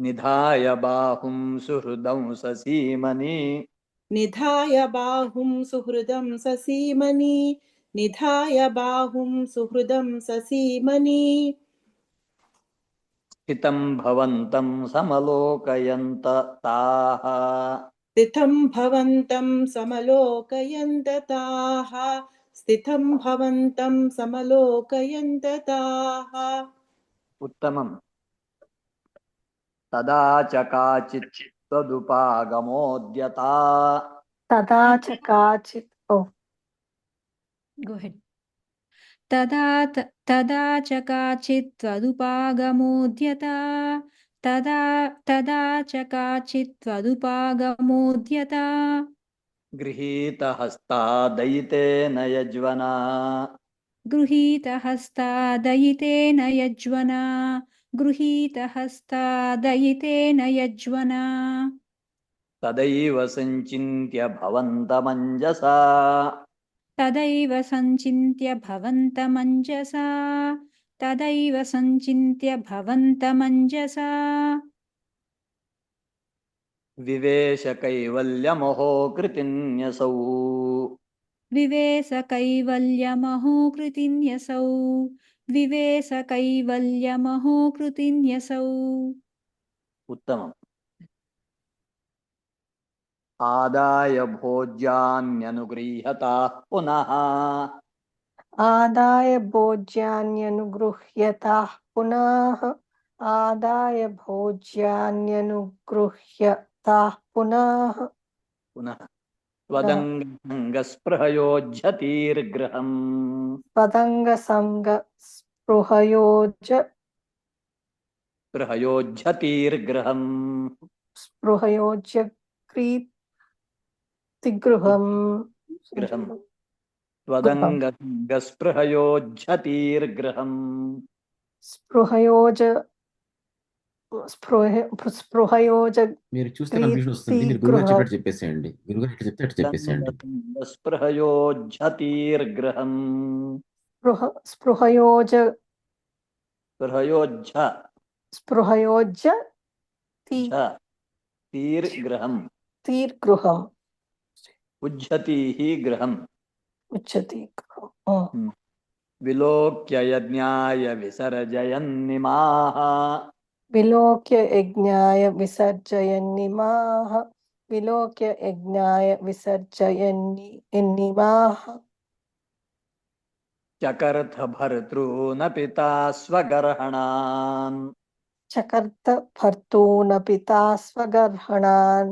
निधाय बाहुं सुहृदं ससीमनि निधाय बाहुं सुहृदं ससीमनि निधाय बाहुं सुहृदं ससीमनि स्थितं भवन्तं समलोकयन्त ताः स्थितं भवन्तं समलोकयन्तताः स्थितं भवन्तं समलोकयन्तताः उत्तमम् तदा च काचित् तदुपागमोद्यता तदा च काचित् Go ahead. तदा च काचित् त्वदुपागमोद्यता तदा च काचित् त्वदुपागमोद्यता गृहीतहस्ता दयितेन यज्वना गृहीतहस्ता दयितेन यज्वना गृहीतहस्ता दयितेन यज्वना तदैव सञ्चिन्त्य भवन्तमञ्जसा तदैव सञ्चिन्त्य भवन्तमञ्जसा तदैव सञ्चिन्त्य भवन्तमञ्जसा विवेशकैवल्यमहो कृतिन्यसौ विवेशकैवल्यमहो कृतिन्यसौ विवेशकैवल्यमहो कृतिन्यसौ उत्तमम् आदाय भोज्यान्यनुगृह्यताः पुनः आदाय भोज्यान्यनुगृह्यताः पुनः आदाय भोज्यान्यनुगृह्यताः पुनः पुनः त्वदङ्गसङ्गस्पृहयोज्झतीर्गृहम् पतङ्गसङ्गस्पृहयोज स्पृहयोज्झतीर्गृहम् स्पृहयोज्य क्रीतिगृहम् गृहम् त्वदङ्गसङ्गस्पृहयोज्झतीर्गृहम् స్పృహయోజ స్పృహయోజ మీరు చూస్తే కన్ఫ్యూజన్ వస్తుంది. మీరు గురుగారు గృహ చెప్పేట్టు చెప్పేసేయండి. గురుగారు ఎట్లా చెప్తే అట్లా చెప్పేసేయండి. స్పృహయోజ్झतीर्गृहम् స్పృహయోజ స్పృహయోజ్झ స్పృహయోజ झ तीर्गृहम् తీర్గృహం उज्झतीः गृहम् ఉచ్యతి గృహం विलोक्य यज्ञाय विसर्जयन्निमाः విలోక్య యజ్ఞాయ విసర్జయన్నిమాః విలోక్య యజ్ఞాయ విసర్జయన్నిమాః चकर्थ भर्तॄन् पिता स्वगर्हणान् చకర్త భర్తూన పితా స్వగర్హణాన్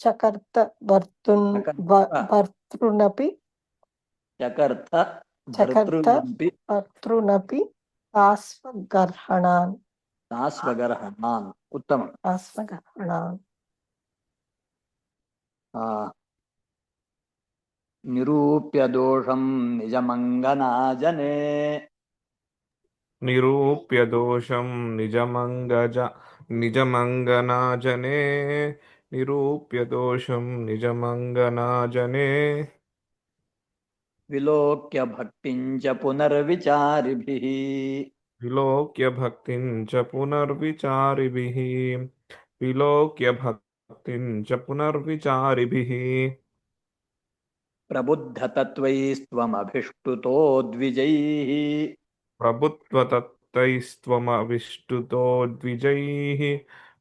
చకర్త భర్తృనపి चकर्थ చకర్త भर्तॄनपि భర్తృనపి తాస్వగర్హణాన్ तास्वगर्हणान् उत्तमम् తాస్వగర్హణాన్ निरूप्य दोषं निजमङ्गनाजने निरूप्य दोषं निजमङ्गनाजने निरूप्य दोषं निजमङ्गनाजने विलोक्य भक्तिं च पुनर्विचारिभिः विलोक्य भक्तिं च पुनर्विचारिभिः विलोक्य भक्तिं च पुनर्विचारिभिः प्रबुद्धतत्त्वैस्त्वमभिष्टुतो द्विजैः प्रबुद्धतत्त्वैस्त्वमभिष्टुतो द्विजैः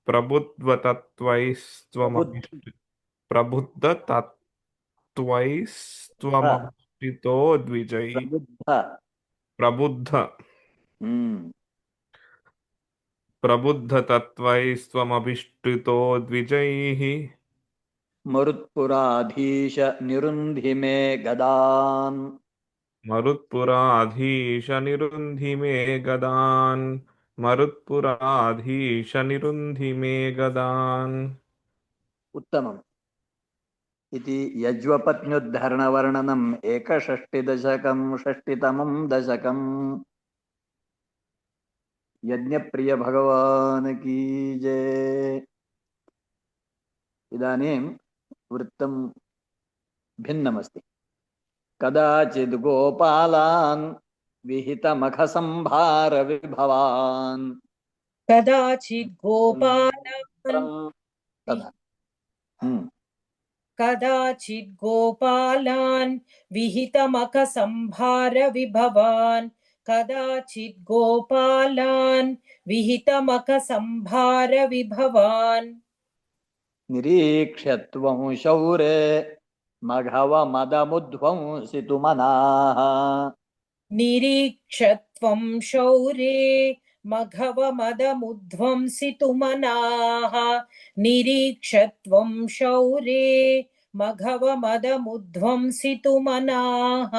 प्रबुद्धतत्त्वैस्त्वमभिष्टुतो द्विजैः प्रबुद्ध प्रबुद्धतत्त्वैस्त्वमभिष्टुतो द्विजैः मरुत्पुराधीश निरुन्धि मे गदान् मरुत्पुराधीश निरुन्धि मे गदान् मरुत्पुराधीश निरुन्धि मे गदान् उत्तमम् इति यज्वपत्न्युद्धरणवर्णनम् 61 षष्टितमं दशकम् यज्ञप्रिय भगवान् की जय। इदानीं वृत्तं भिन्नमस्ति। कदाचिद् गोपालान् विहितमखसंभार विभवान् कदाचित् गोपालान् तथा कदाचित् गोपालान् विहितमखसंभार विभवान् कदाचित् गोपालान् विहितमखसंभार विभवान् निरीक्ष्य त्वं शौरे मघवमदमुध्वंसितुमनाः निरीक्ष्य त्वं शौरे मघवमदमुध्वंसितुमनाः निरीक्ष्य त्वं शौरे मघवमदमुध्वंसितुमनाः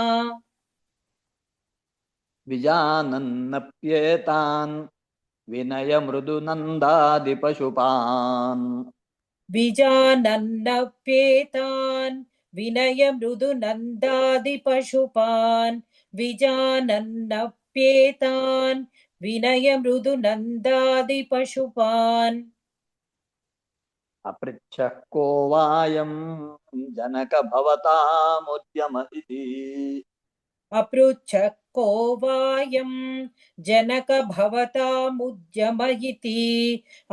विजानन्नप्येतान् विनयमृदुनन्दादिपशुपान् विजानन्नप्येतान् विनयमृदुनन्दादिपशुपान् विजानन्नप्येतान् विनयमृदुनन्दादिपशुपान् अपृच्छः को वायं जनक भवतामुद्यम इति अपृच्छः को वायं जनक भवतामुद्यम इति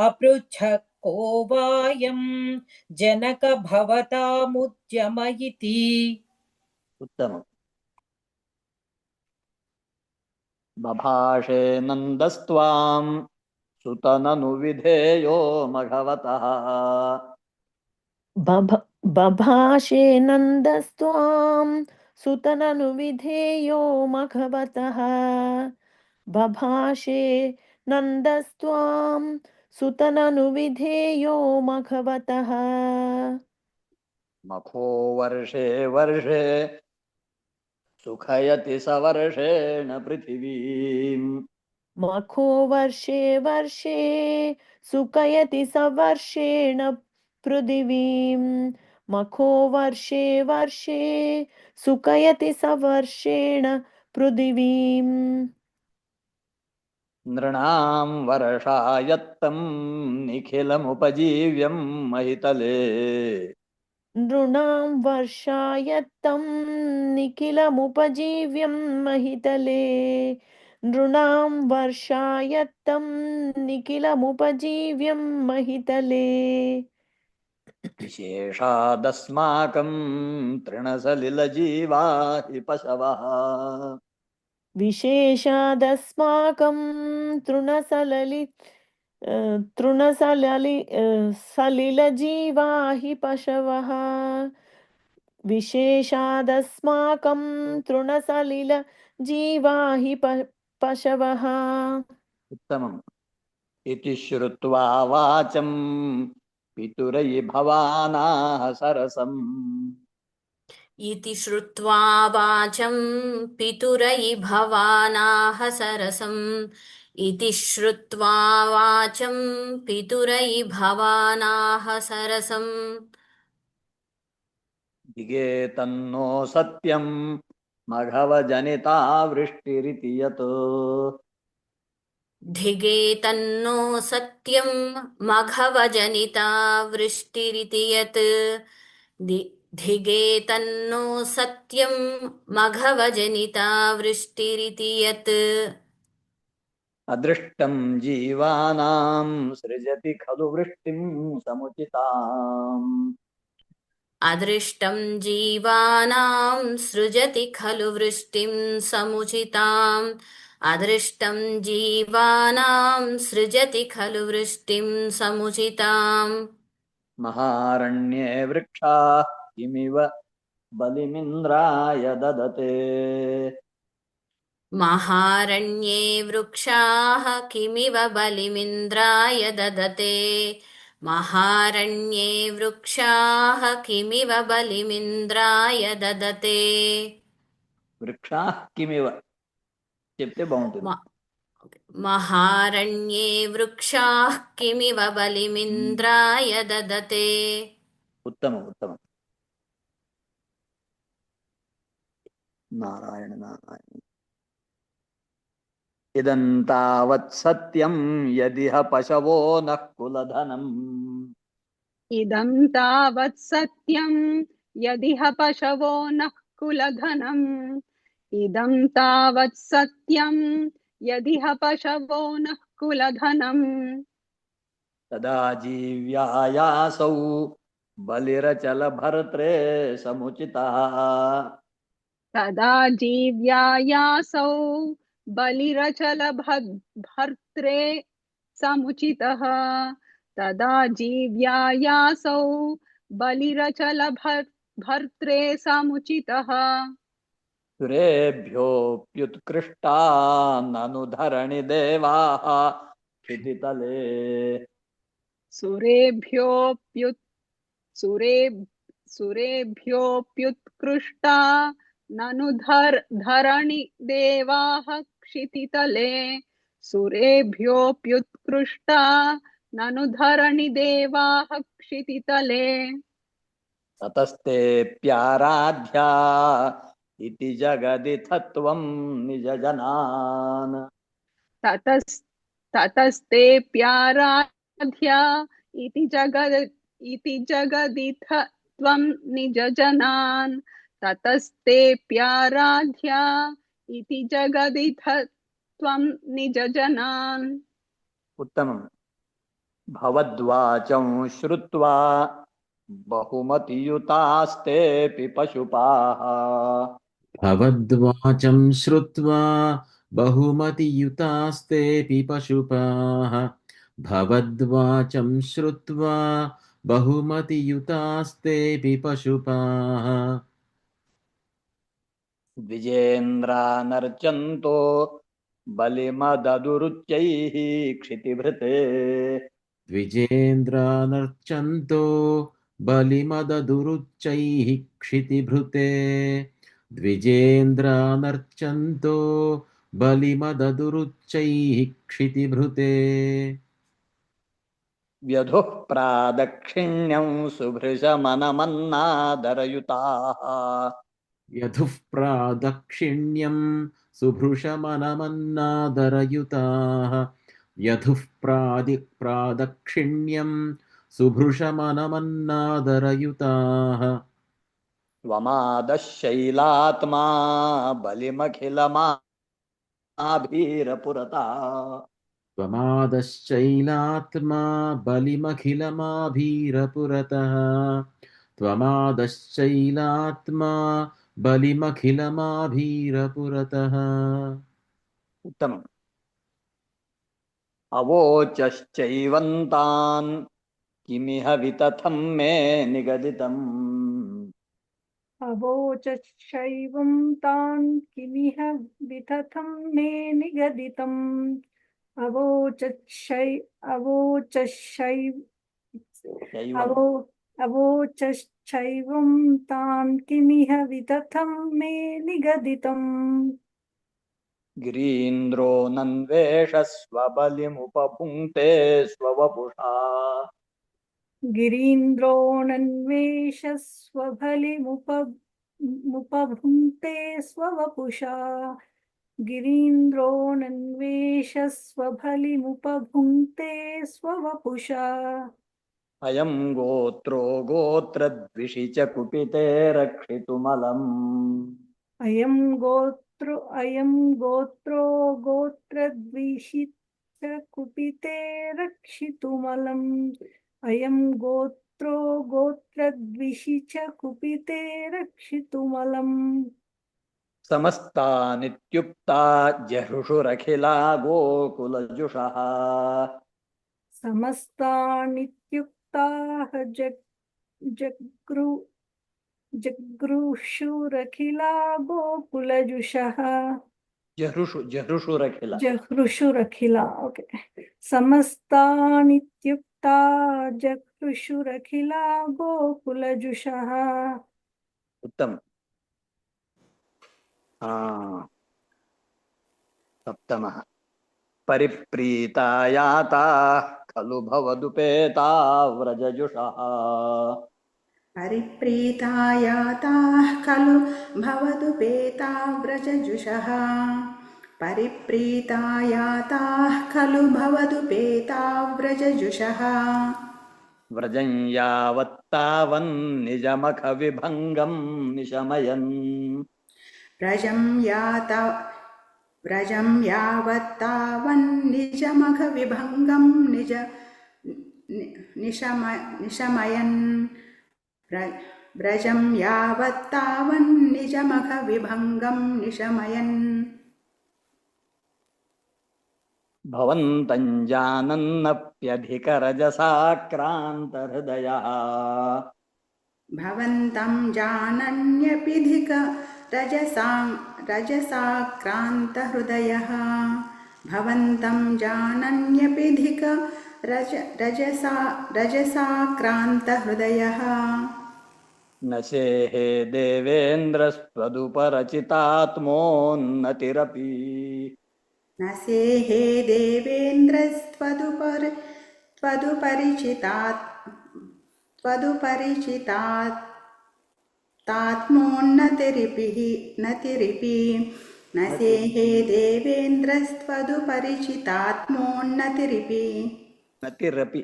अपृच्छः को वायं जनक भवतामुद्यम इति उत्तमम् बभाषे नन्दस्त्वां सुतननुविधेयो मघवतः बभाषे नन्दस्त्वां सुतननुविधेयो मघवतः बभाषे नन्दस्त्वां सुतननुविधेयो मघवतः मखो वर्षे वर्षे सुखयति सवर्षेण पृथिवीम् मखो वर्षे वर्षे सुखयति सवर्षेण पृथिवीं मखो वर्षे वर्षे सुखयति सवर्षेण पृथिवीं नृणां वर्षायत्तं निखिलमुपजीव्यं महितले नृणां वर्षायत्तं निखिलमुपजीव्यं महितले नृणां वर्षायत्तं निखिलमुपजीव्यं महितले विशेषादस्माकं तृणसलिलजीवा हि पशवः विशेषादस्माकं सलिलजीवा हि पशवः विशेषादस्माकं तृणसलिलजीवा हि पशवः उत्तमम् इति श्रुत्वा वाचं पितुरयि भवानाः सरसम् इति श्रुत्वा वाचं पितुरयि भवानाः सरसम् इति श्रुत्वा वाचं पितुरयि भवानाः सरसम् दिगे तन्नो सत्यं मघवजनिता वृष्टिरिति यत् धिगे तन्नो सत्यं मघवजनिता वृष्टिरिति यत् धिगे तन्नो सत्यं मघवजनिता वृष्टिरिति यत् अदृष्टं जीवानां सृजति खलु वृष्टिं समुचिताम् अदृष्टं जीवानां सृजति खलु वृष्टिं समुचिताम् अदृष्टं जीवानां सृजति खलु वृष्टिं समुचिताम् महारण्ये वृक्षाः किमिव बलिमिन्द्राय ददते महारण्ये वृक्षाः किमिव बलिमिन्द्राय ददते महारण्ये वृक्षाः किमिव बलिमिन्द्राय ददते वृक्षाः किमिव చెప్తే బాగుంటుంది महारण्ये वृक्षाः किमिव बलिमिन्द्राय ददते उत्तमम् उत्तमम् नारायण नारायण इदं तावत् सत्यं यदिह पशवो नः कुलधनम् इदं तावत् सत्यं यदिह पशवो नः कुलधनम् इदं तावत् सत्यं यदिह पशवो नः कुलधनम् तदा जीव्यायासौ बलिरचलभर्त्रे समुचितः तदा जीव्यायासौ बलिरचलभर्त्रे समुचितः तदा जीव्यायासौ बलिरचलभर्त्रे समुचितः सुरेभ्योऽप्युत्कृष्टा ननु धरणि देवाः क्षितितले सुरेभ्योऽप्युत्कृष्टा ननु धरणि देवाः क्षितितले सुरेभ्योऽप्युत्कृष्टा ननु धरणि देवाः क्षितितले ततस्तेऽप्याराध्या इति जगदिथत्वं निजजनान् ततस्तेऽप्याराध्या इति जगदिथ त्वं निजजनान् ततस्तेऽप्याराध्या इति जगदिथ त्वं निजजनान् उत्तमम् भवद्वाचं श्रुत्वा बहुमतियुतास्तेऽपि पशुपाः भवद्वाचं श्रुत्वा बहुमतियुतास्तेऽपि पशुपाः भवद्वाचं श्रुत्वा बहुमतियुतास्तेऽपि पशुपाः द्विजेन्द्रानर्चन्तो बलिमददुरुच्चैः क्षितिभृते द्विजेन्द्रानर्चन्तो बलिमददुरुच्चैः क्षितिभृते द्विजेन्द्रानर्चन्तो बलिमददुरुच्चैः क्षितिभृते व्यधुः प्रादक्षिण्यं सुभृशमनमन्नादरयुताः यधुः प्रादक्षिण्यं सुभृशमनमन्नादरयुताः यधुः प्रादक्षिण्यं सुभृशमनमन्नादरयुताः त्वमादशैलात्मा बलिमखिलमाभीरपुरता त्वमादश्चैलात्मा बलिमखिलमाभीरपुरतः त्वमादश्चैलात्मा बलिमखिलमाभीरपुरतः उत्तमम् अवोचश्चैवन्तान् किमिह वितथं मे निगदितम् अवोचैवं तान् किमिह वितथं मे निगदितम् अवोचैवं तान् किमिह वितथं मे निगदितम् गिरीन्द्रो नन्वेषस्वबलिमुपभुङ्क्ते स्ववपुषा गिरीन्द्रोऽन्वेषस्वबलिमुपभुङ्क्ते स्ववपुषा गिरीन्द्रोऽन्वेषस्वबलिमुपभुङ्क्ते स्ववपुषा अयं गोत्रो गोत्रद्विषि च कुपिते रक्षितुमलम् अयं गोत्रो गोत्रद्विषि च कुपिते रक्षितुमलम् अयं गोत्रो गोत्रद्विषि च कुपिते रक्षितुमलम् समस्तानित्युक्ता जहृषुरखिला गोकुलजुषः समस्तानित्युक्ताः जगृषुरखिला गोकुलजुषः जहृषुरखिला ओके समस्तानित्युक्ता जगृषुरखिला गोकुलजुषः उत्तम सप्तमः परिप्रीतायाताः खलु भवदुपेता व्रजजुषः परिप्रीतायाताः खलु भवदुपेता व्रजजुषः परिप्रीतायाताः खलु भवदुपेता व्रजजुषः व्रजं यावत्तावन् निजमखविभङ्गं निशमयन् व्रजं यावत्तावन्निजमघविभङ्गं निशमयन् व्रजं यावत्तावन्निजमघविभङ्गं निशमयन् भवन्तं जानन्नप्यधिकरजसाक्रान्तहृदयः भवन्तं जानन्यपिधिक रजसाक्रान्तहृदयः भवन्तं जानन्यपिधिक रजसाक्रान्तहृदयः न सेहे देवेन्द्रस्त्वदुपरचितात्मोन्नतिरपि न सेहे नतिरिपि न सेहे देवेन्द्रस्त्वदुपरिचितात्मोन्नतिरिपि नतिरपि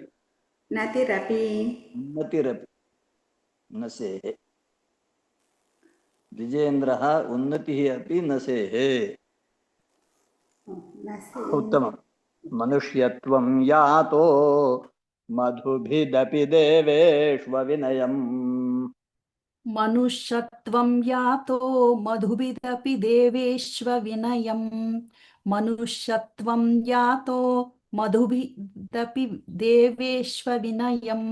न सेहे द्विजेन्द्रः उन्नतिः अपि न सेहे उत्तमं मनुष्यत्वं यातो मधुभिदपि देवेष्वविनयम् मनुष्यत्वं यातो मधुभिदपि देवेष्वविनयम् मनुष्यत्वं यातो मधुभिदपि देवेष्वविनयम्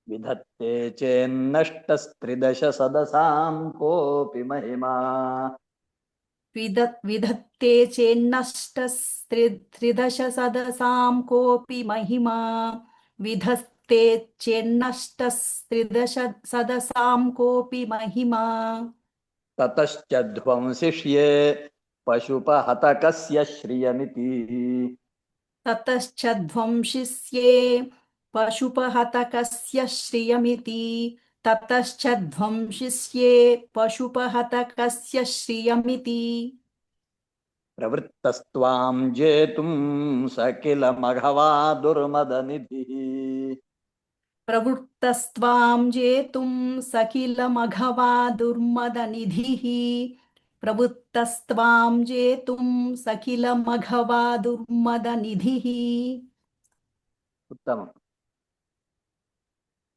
विधत्ते चेन्नष्टस्त्रिदशसदसां कोऽपि महिमा विधत्ते चेन्नष्टस्त्रिदशसदसां कोऽपि महिमा विधत्ते चेन्नष्टस्त्रिदशसदसां कोऽपि महिमा ततश्च ध्वंसिष्ये पशुपहतकस्य श्रियमिति ततश्च ध्वंसिष्ये पशुपहतकस्य श्रियमिति ततश्च ध्वंसिष्ये पशुपहतकस्य श्रियमिति प्रवृत्तस्त्वां जेतुं स किल मघवा दुर्मदनिधिः प्रवृत्तस्त्वां जेतुं स किल मघवा दुर्मदनिधिः प्रवृत्तस्त्वां जेतुं स किल मघवा दुर्मदनिधिः उत्तमम्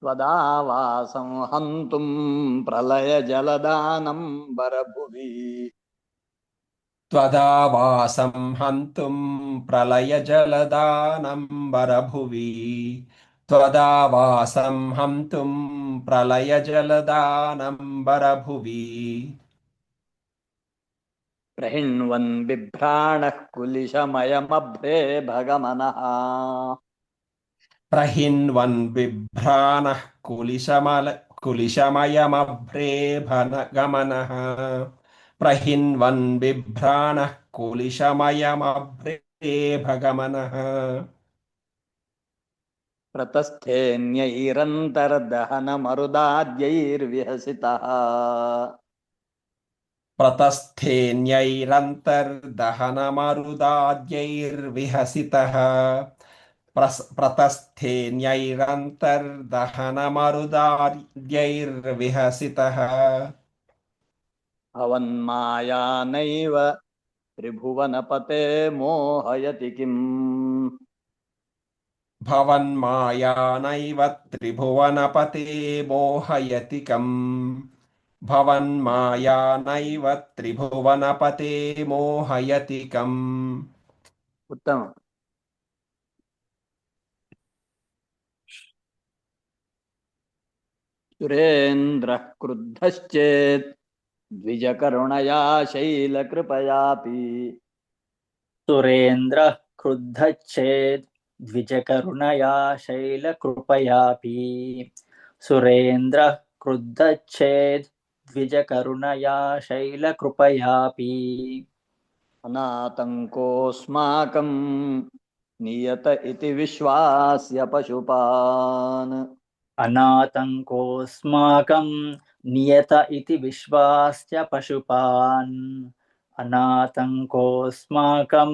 त्वदावासं हन्तुं प्रलयजलदानं वरभुवि त्वदावासं हन्तुं प्रलयजलदानम्बरभुवि त्वदावासं हन्तुं प्रलयजलदानम्बरभुवि प्रहिण्वन् बिभ्राणः कुलिशमयमभ्रे भगमनः प्रहिन्वन् बिभ्राणः कुलिशमयमभ्रे गमनः प्रहिन्वन् बिभ्राणः कुलिशमयमभ्रे भगमनः प्रतस्थेऽन्यैरन्तर्दहनमरुदाद्यैर्विहसितः प्रतस्थेऽन्यैरन्तर्दहनमरुदाद्यैर्विहसितः प्रतस्थेऽन्यैरन्तर्दहनमरुदाद्यैर्विहसितः भवन्मायानैव त्रिभुवनपते मोहयति किम् भवन्मायानैव त्रिभुवनपते मोहयति कम् भवन्मायानैव त्रिभुवनपते मोहयति कम् उत्तमम् सुरेन्द्रः क्रुद्धश्चेत् द्विजकरुणया शैलकृपयापि सुरेन्द्रः क्रुद्धश्चेत् द्विजकरुणया शैलकृपयापि सुरेन्द्रः क्रुद्धश्चेत् द्विजकरुणया शैलकृपयापि अनातङ्कोऽस्माकं नियत इति विश्वास्य पशुपान् अनातङ्कोऽस्माकं नियत इति विश्वास्य पशुपान् अनातङ्कोऽस्माकं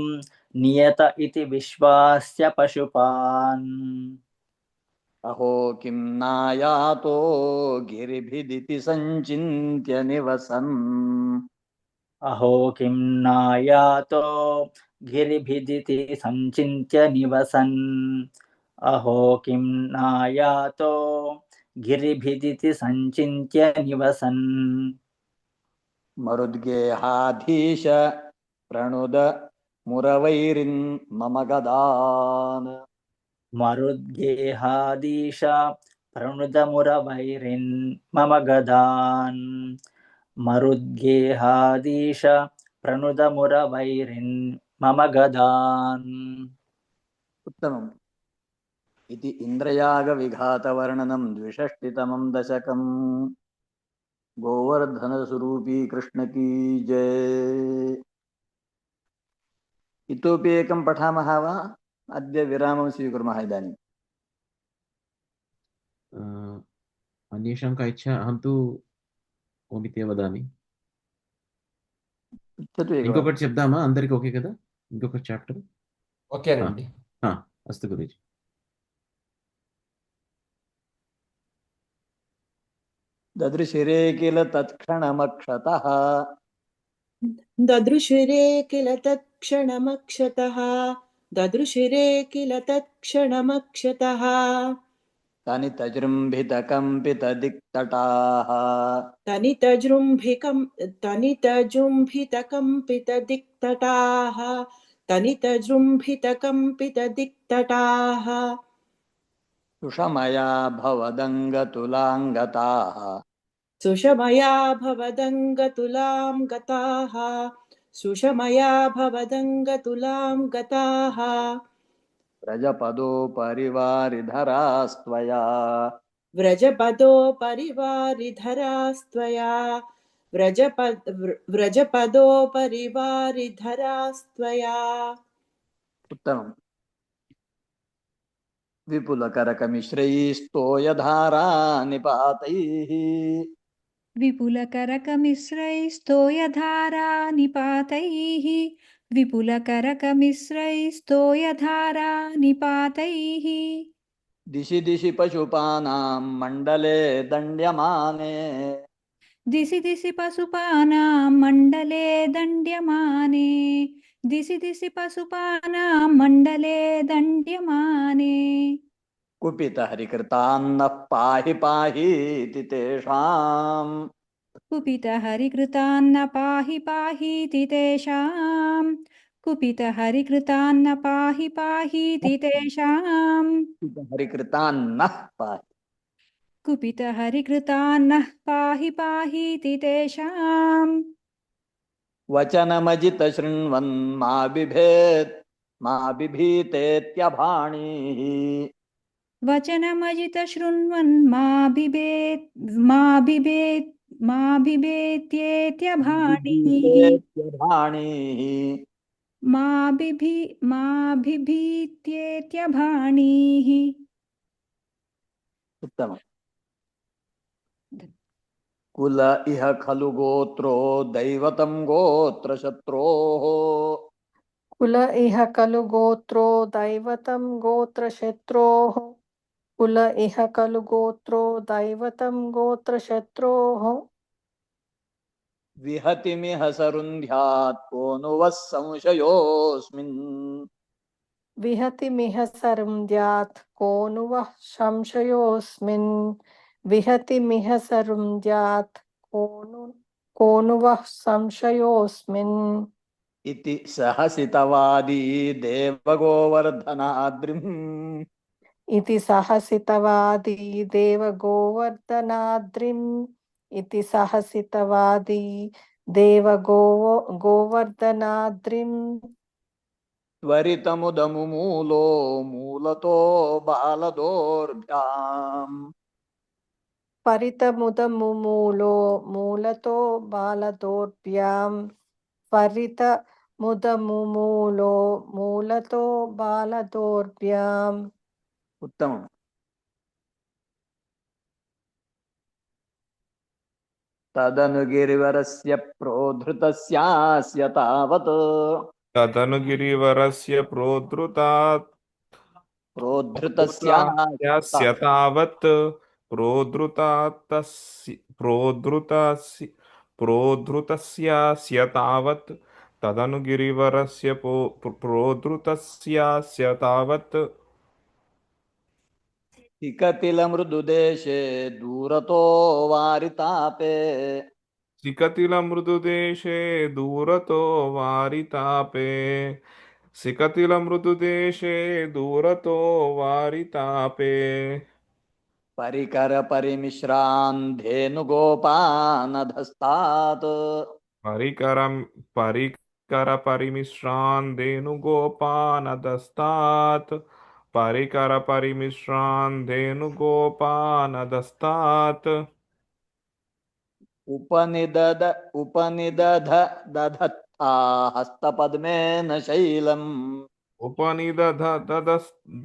नियत इति विश्वास्य पशुपान् अहो किं नायातो गिरिभिदिति सञ्चिन्त्य निवसन् अहो किं नायातो गिरिभिदिति सञ्चिन्त्य निवसन् अहो किं नायातो गिरिभिदिति सञ्चिन्त्य निवसन् मरुद्गेहाधीश प्रणुद मुरवैरिन् मम गदान् मरुद्गेहादीश प्रणुदमुरवैरिन् मम गदान् मरुद्गेहादीश प्रणुदमुरवैरिन् मम गदान् उत्तमम् इति इन्द्रयागविघातवर्णनं द्विषष्टितमं दशकम् गोवर्धनस्वरूपी कृष्ण की जय। इतोपि एकं पठामः वा? अद्य विरामं स्वीकुर्मः इदानीम्। अन्येषां का इच्छा? अहं तु ओमित्य वदामि। ఇంకొకటి చెప్దామా అందరికి? ఓకే కదా? ఇంకొక చాప్టర్ ఓకేనండి. అస్తు గురూజీ. ददृशिरे किल तत्क्षणमक्षतः ददृशिरे किल तत्क्षणमक्षतः ददृशिरे किल तत्क्षणमक्षतः तनितजृम्भितकम्पितदिक्तटाः तनितजृम्भितकम्पितदिक्तटाः तनितजृम्भितकम्पितदिक्तटाः सुषमया भवदङ्गतुलाङ्गताः सुषमया भवदङ्गतुलां गताः सुषमया भवदङ्गतुलां गताः व्रजपदो परिवारिधरास्त्वया व्रजपदो परिवारिधरास्त्वया व्रजपदो परिवारिधरास्त्वया। उत्तमम्। विपुलकरकमिश्रैस्तोयधारा निपातैः विपुलकरकमिश्रैस्तोयधारा निपातैः विपुलकरकमिश्रैस्तोयधारा निपातैः दिशि दिशि पशुपानां मण्डले दण्ड्यमाने दिशि दिशि पशुपानां मण्डले दण्ड्यमाने दिशि दिशि पशुपानां मण्डले दण्ड्यमाने कुपितहरिकृतान्नः पाहि पाहीति तेषाम् कुपितहरिकृतान्न पाहि पाहीति तेषां कुपितहरिकृतान्न पाहि पाहीति तेषां हरिकृतान्नः पाहि कुपितहरिकृतान्नः पाहि पाहीति तेषां वचनमजित शृण्वन् मा बिभीतेत्यभाणीः वचनमजित शृण्वन् मा बिभीत्येत्यभाणीः मा बिभीत्येत्यभाणीः। उत्तमम्। कुल इह खलु गोत्रो दैवतं गोत्रशत्रोः कुल इह खलु गोत्रो दैवतं गोत्रशत्रोः कुल इह खलु गोत्रो दैवतं गोत्रशत्रोः विहतिमिह सरुन्ध्यात् को नु वः संशयोऽस्मिन् विहतिमिह सरुन्ध्यात् को नु वः संशयोऽस्मिन् विहतिमिह सरुन्ध्यात् को नु वः संशयोऽस्मिन् इति सहसितवादी देवगोवर्धनाद्रिम् इति सहसितवादी देवगोवर्धनाद्रिम् इति सहसितवादी देवगोवर्धनाद्रिम् त्वरितमुदमुमूलो मूलतो बालदोर्भ्याम् परितमुदमुमूलो मूलतो बालदोर्भ्याम् परितमुदमुमूलो मूलतो बालदोर्भ्याम्। उत्तमम्। तदनुगिरिवरस्य प्रोद्धृतस्यास्य तावत् तदनुगिरिवरस्य प्रोद्धृतात् प्रोद्धृतस्य तावत् प्रोद्धृतस्य तावत् तदनु गिरिवरस्य प्रोद्धृतस्य तावत् शिखतिलमृदुदेशे दूरतो वारितापे सिकतिलमृदुदेशे दूरतो वारितापे सिकतिलमृदुदेशे दूरतो वारितापे परिकरपरिमिश्रान् धेनुगोपानधस्तात् परिकरपरिमिश्रान् धेनुगोपानदस्तात् परिकरपरिमिश्रान् धेनुगोपानदस्तात् उपनिदधा हस्तपद्मेन शैलम्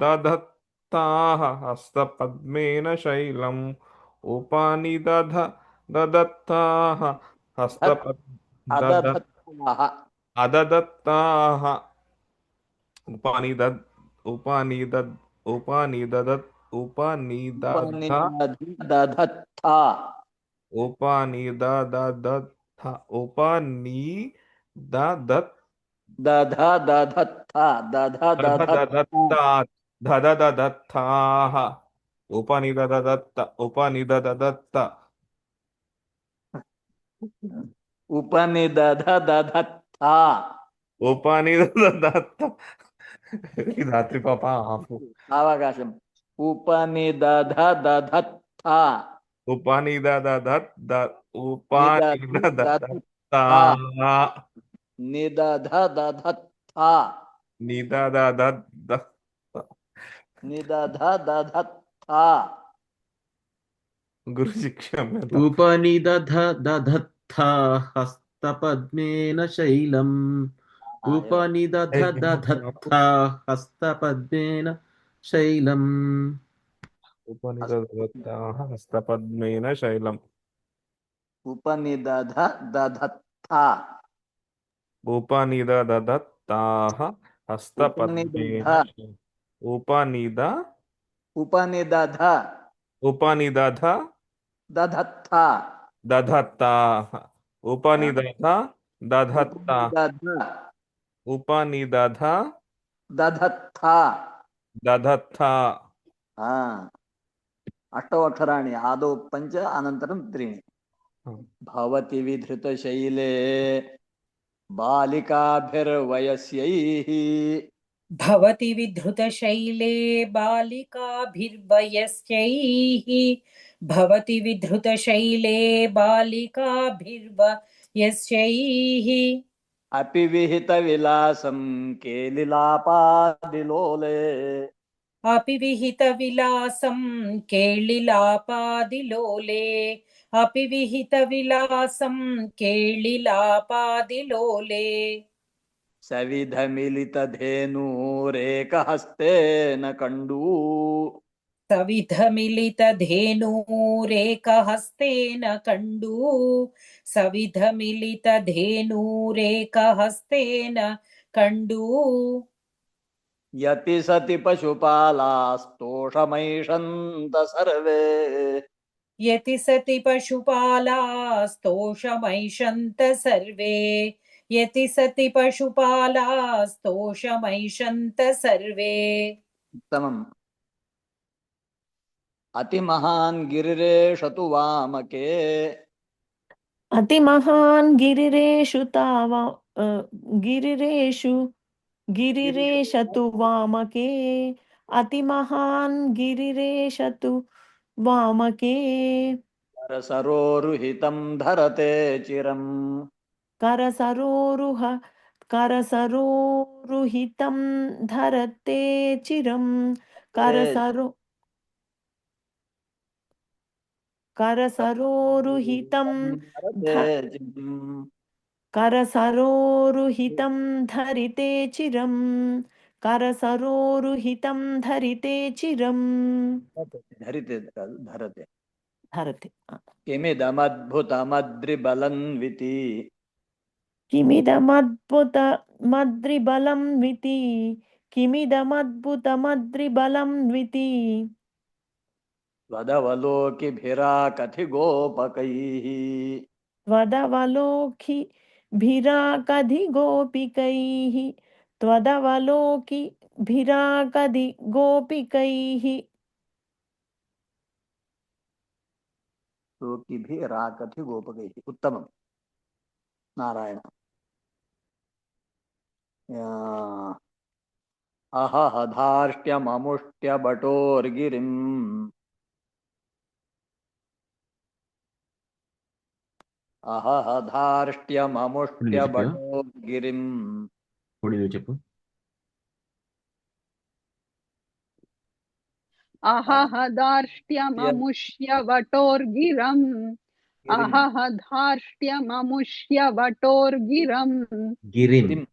ददत्ताः हस्तपद्मेन शैलम् ददत्ताः अददत्ताः धात्री पापा అవకాశం ఉపనిదధదధత్తా నిదధదధత్తా నిదధదధత్తా गुरु शिक्षा में उपनिदधदधत्था हस्तपद्मेन शैलम् उपनिदधदधत्था हस्तपद्मेन शैलम् उपनिदधत्ताः हस्तपद्मेन शैलम् उपनिदधदधत्ता उपनिदधत्ताः हस्तपद्मेन उपनिदध दधत्ता दधत्ताः उपनिदध दधत्ता उपनिदध दधत्ता दधत्ता अष्टौ अक्षराणि आदौ पञ्च अनन्तरं त्रीणि भवति विधृतशैले बालिकाभिर्वयस्यैः भवति विधृतशैले बालिकाभिर्वयस्यैः भवति विधृतशैले बालिकाभिर्वयस्यैः अपि विहितविलासं केलिलापादिलोले अपि विहितविलासं केळिलापादिलोले अपि विहितविलासं केळिलापादिलोले सविधमिलितधेनूरेकहस्तेन कण्डू सविधमिलितधेनूरेकहस्तेन कण्डू सविधमिलितधेनूरेकहस्तेन कण्डू यति सति पशुपालास्तोषमैषन्त सर्वे यति सति पशुपालास्तोषमैषन्त सर्वे यति सति पशुपालास्तोषमैषन्त सर्वे उत्तमम् अतिमहान् गिरिरेषतु वामके अतिमहान् गिरिरेषु गिरिरेशतु वामके अतिमहान् गिरिरेशतु वामके करसरोरुहितं धरते चिरम् करसरोरुहितं धरते चिरम् करसरोरुहितं धरिते चिरम् करसरोरुहितं धरिते चिरम् धरते धरते किमिदमद्भुतमद्रिबलन्विति किमिदमद्भुतमद्रिबलं विति किमिदमद्भुतमद्रिबलं द्विति त्वदवलोकिभिराकथिगोपकैः त्वदवलोकिभिराकधिगोपिकैः त्वदवलोकिभिराकधिगोपिकैः लोकिभिराकथिगोपकैः उत्तमं नारायण अहहधार्ष्ट्यममुष्ट्यबटोर्गिरिम् अहहधार्ष्ट्यममुष्ट्यबटोर्गिरिम् ಹೊಡಿಲು చెప్పు अहहदार्ष्ट्यममुष्य वटोर्गिरम् अहहधार्ष्ट्यममुष्य वटोर्गिरम् గిరిం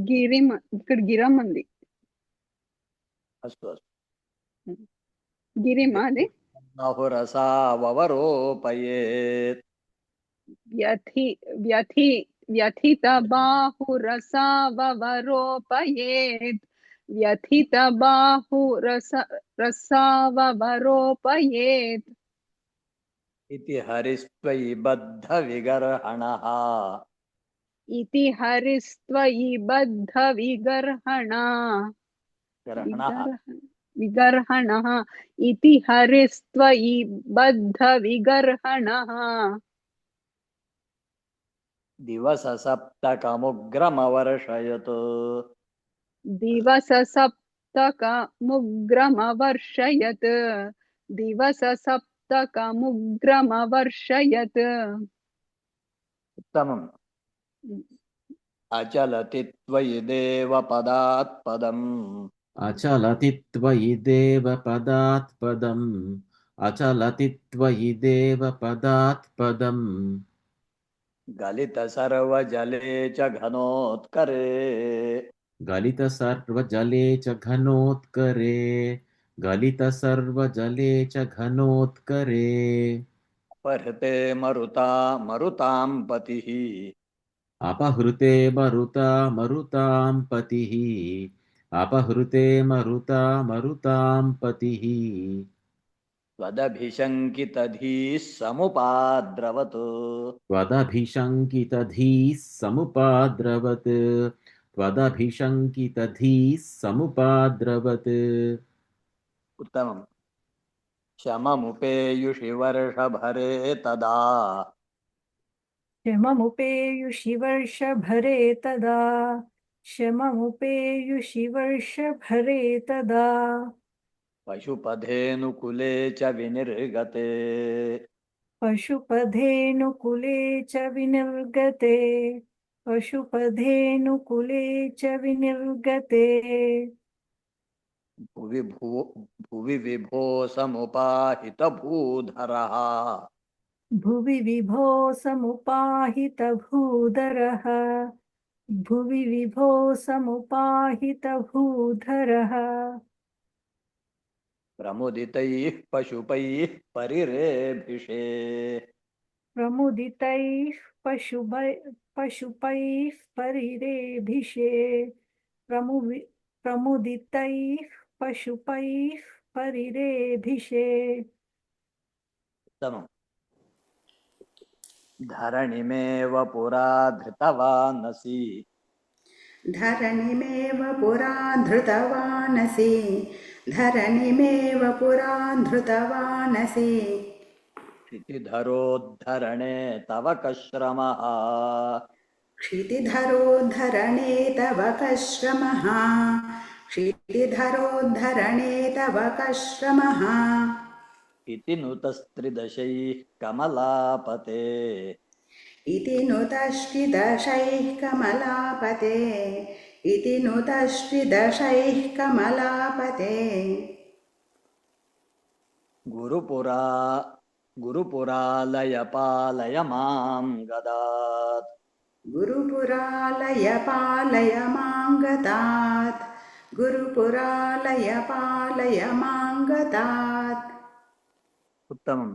గిరిం ఇక్కడ గిరం ఉంది अस्तु अस्तु గిరిమా అది बहुरसावरोपयेत् व्यथितबाहुरसावरोपयेत् व्यथितबाहुरसावरोपयेत् इति हरिस्त्वयि बद्धविगर्हणः इति हरिस्त्वयि बद्धविगर्हणा विगर्हणः इति हरिस्त्वयि बद्धविगर्हणः दिवससप्तकमुग्रमवर्षयत् दिवससप्तकमुग्रमवर्षयत् दिवससप्तकमुग्रमवर्षयत् उत्तमम् अचलति त्वयि देवपदात् पदम् अचलति त्वयि देवपदात् पदम् अचलति त्वयि देवपदात् पदम् गलितसर्वजले च घनोत्करे गलितसर्वजले च घनोत्करे गलितसर्वजले च घनोत्करे अपहृते मरुतां पतिः अपहृते मरुतां पतिः अपहृते मरुतां पतिः त्वदभिशङ्कितधीः समुपाद्रवत् त्वदभिशङ्कितधीः समुपाद्रवत् त्वदभिशङ्कितधीः समुपाद्रवत् उत्तमम् शममुपेयुषि वर्षभरे तदा शममुपेयुषि वर्षभरे तदा शममुपेयुषि वर्षभरे तदा पशुपधेनुकुले च विनिर्गते पशुपधेनुकुले च विनिर्गते पशुपधेनुकुले च विनिर्गते भुवि विभो समुपाहितभूधरः भुवि विभो समुपाहितभूधरः भुवि विभो समुपाहितभूधरः प्रमुदितैः पशुपैः परिरेभिषे प्रमुदितैः पशुपैः परिरेभिषे प्रमुदितैः पशुपैः परिरेभिषे उत्तमम् धरणिमेव पुरा धृतवानसि धरणिमेव पुरा धृतवानसि धरणिमेव पुरा धृतवानसि क्षितिधरोद्धरणे तव कश्रमः क्षितिधरोद्धरणे तव कश्रमः क्षितिधरोद्धरणे तव कश्रमः इति नुतस्त्रिदशैः कमलापते इति नुतश्रिदशैः कमलापते इति नुतश्रिदशैः कमलापते गुरुपुरालय पालय मां गदात् गुरुपुरालय पालय मां गतात् गुरुपुरालय पालय मां गतात् उत्तमम्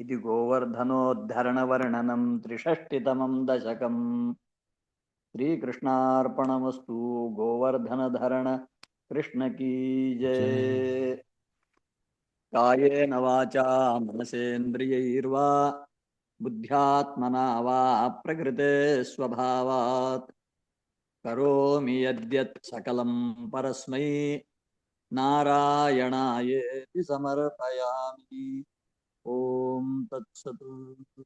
इति गोवर्धनोद्धरणवर्णनं 63तमं दशकम् श्रीकृष्णार्पणमस्तु। गोवर्धन धरण कृष्ण की जय। कायेन वाचा मनसेन्द्रियैर्वा बुद्ध्यात्मना वा प्रकृते स्वभावात् करोमि यद्यत् सकलं परस्मै नारायणायेति समर्पयामि। ओम तत्सत्।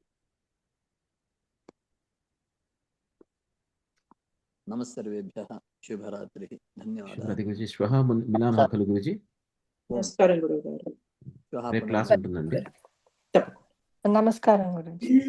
नमस्सर्वेभ्यः शुभरात्रिः। धन्यवादाः। శుభరాత్రి గురుజీ. శ్వః మిలామः ఖలు గురుజీ. నమస్కారం గురువు గారు. श्वः రేపు पुनः క్లాస్ ఉంటుందండి. నమస్కారం గురుజీ.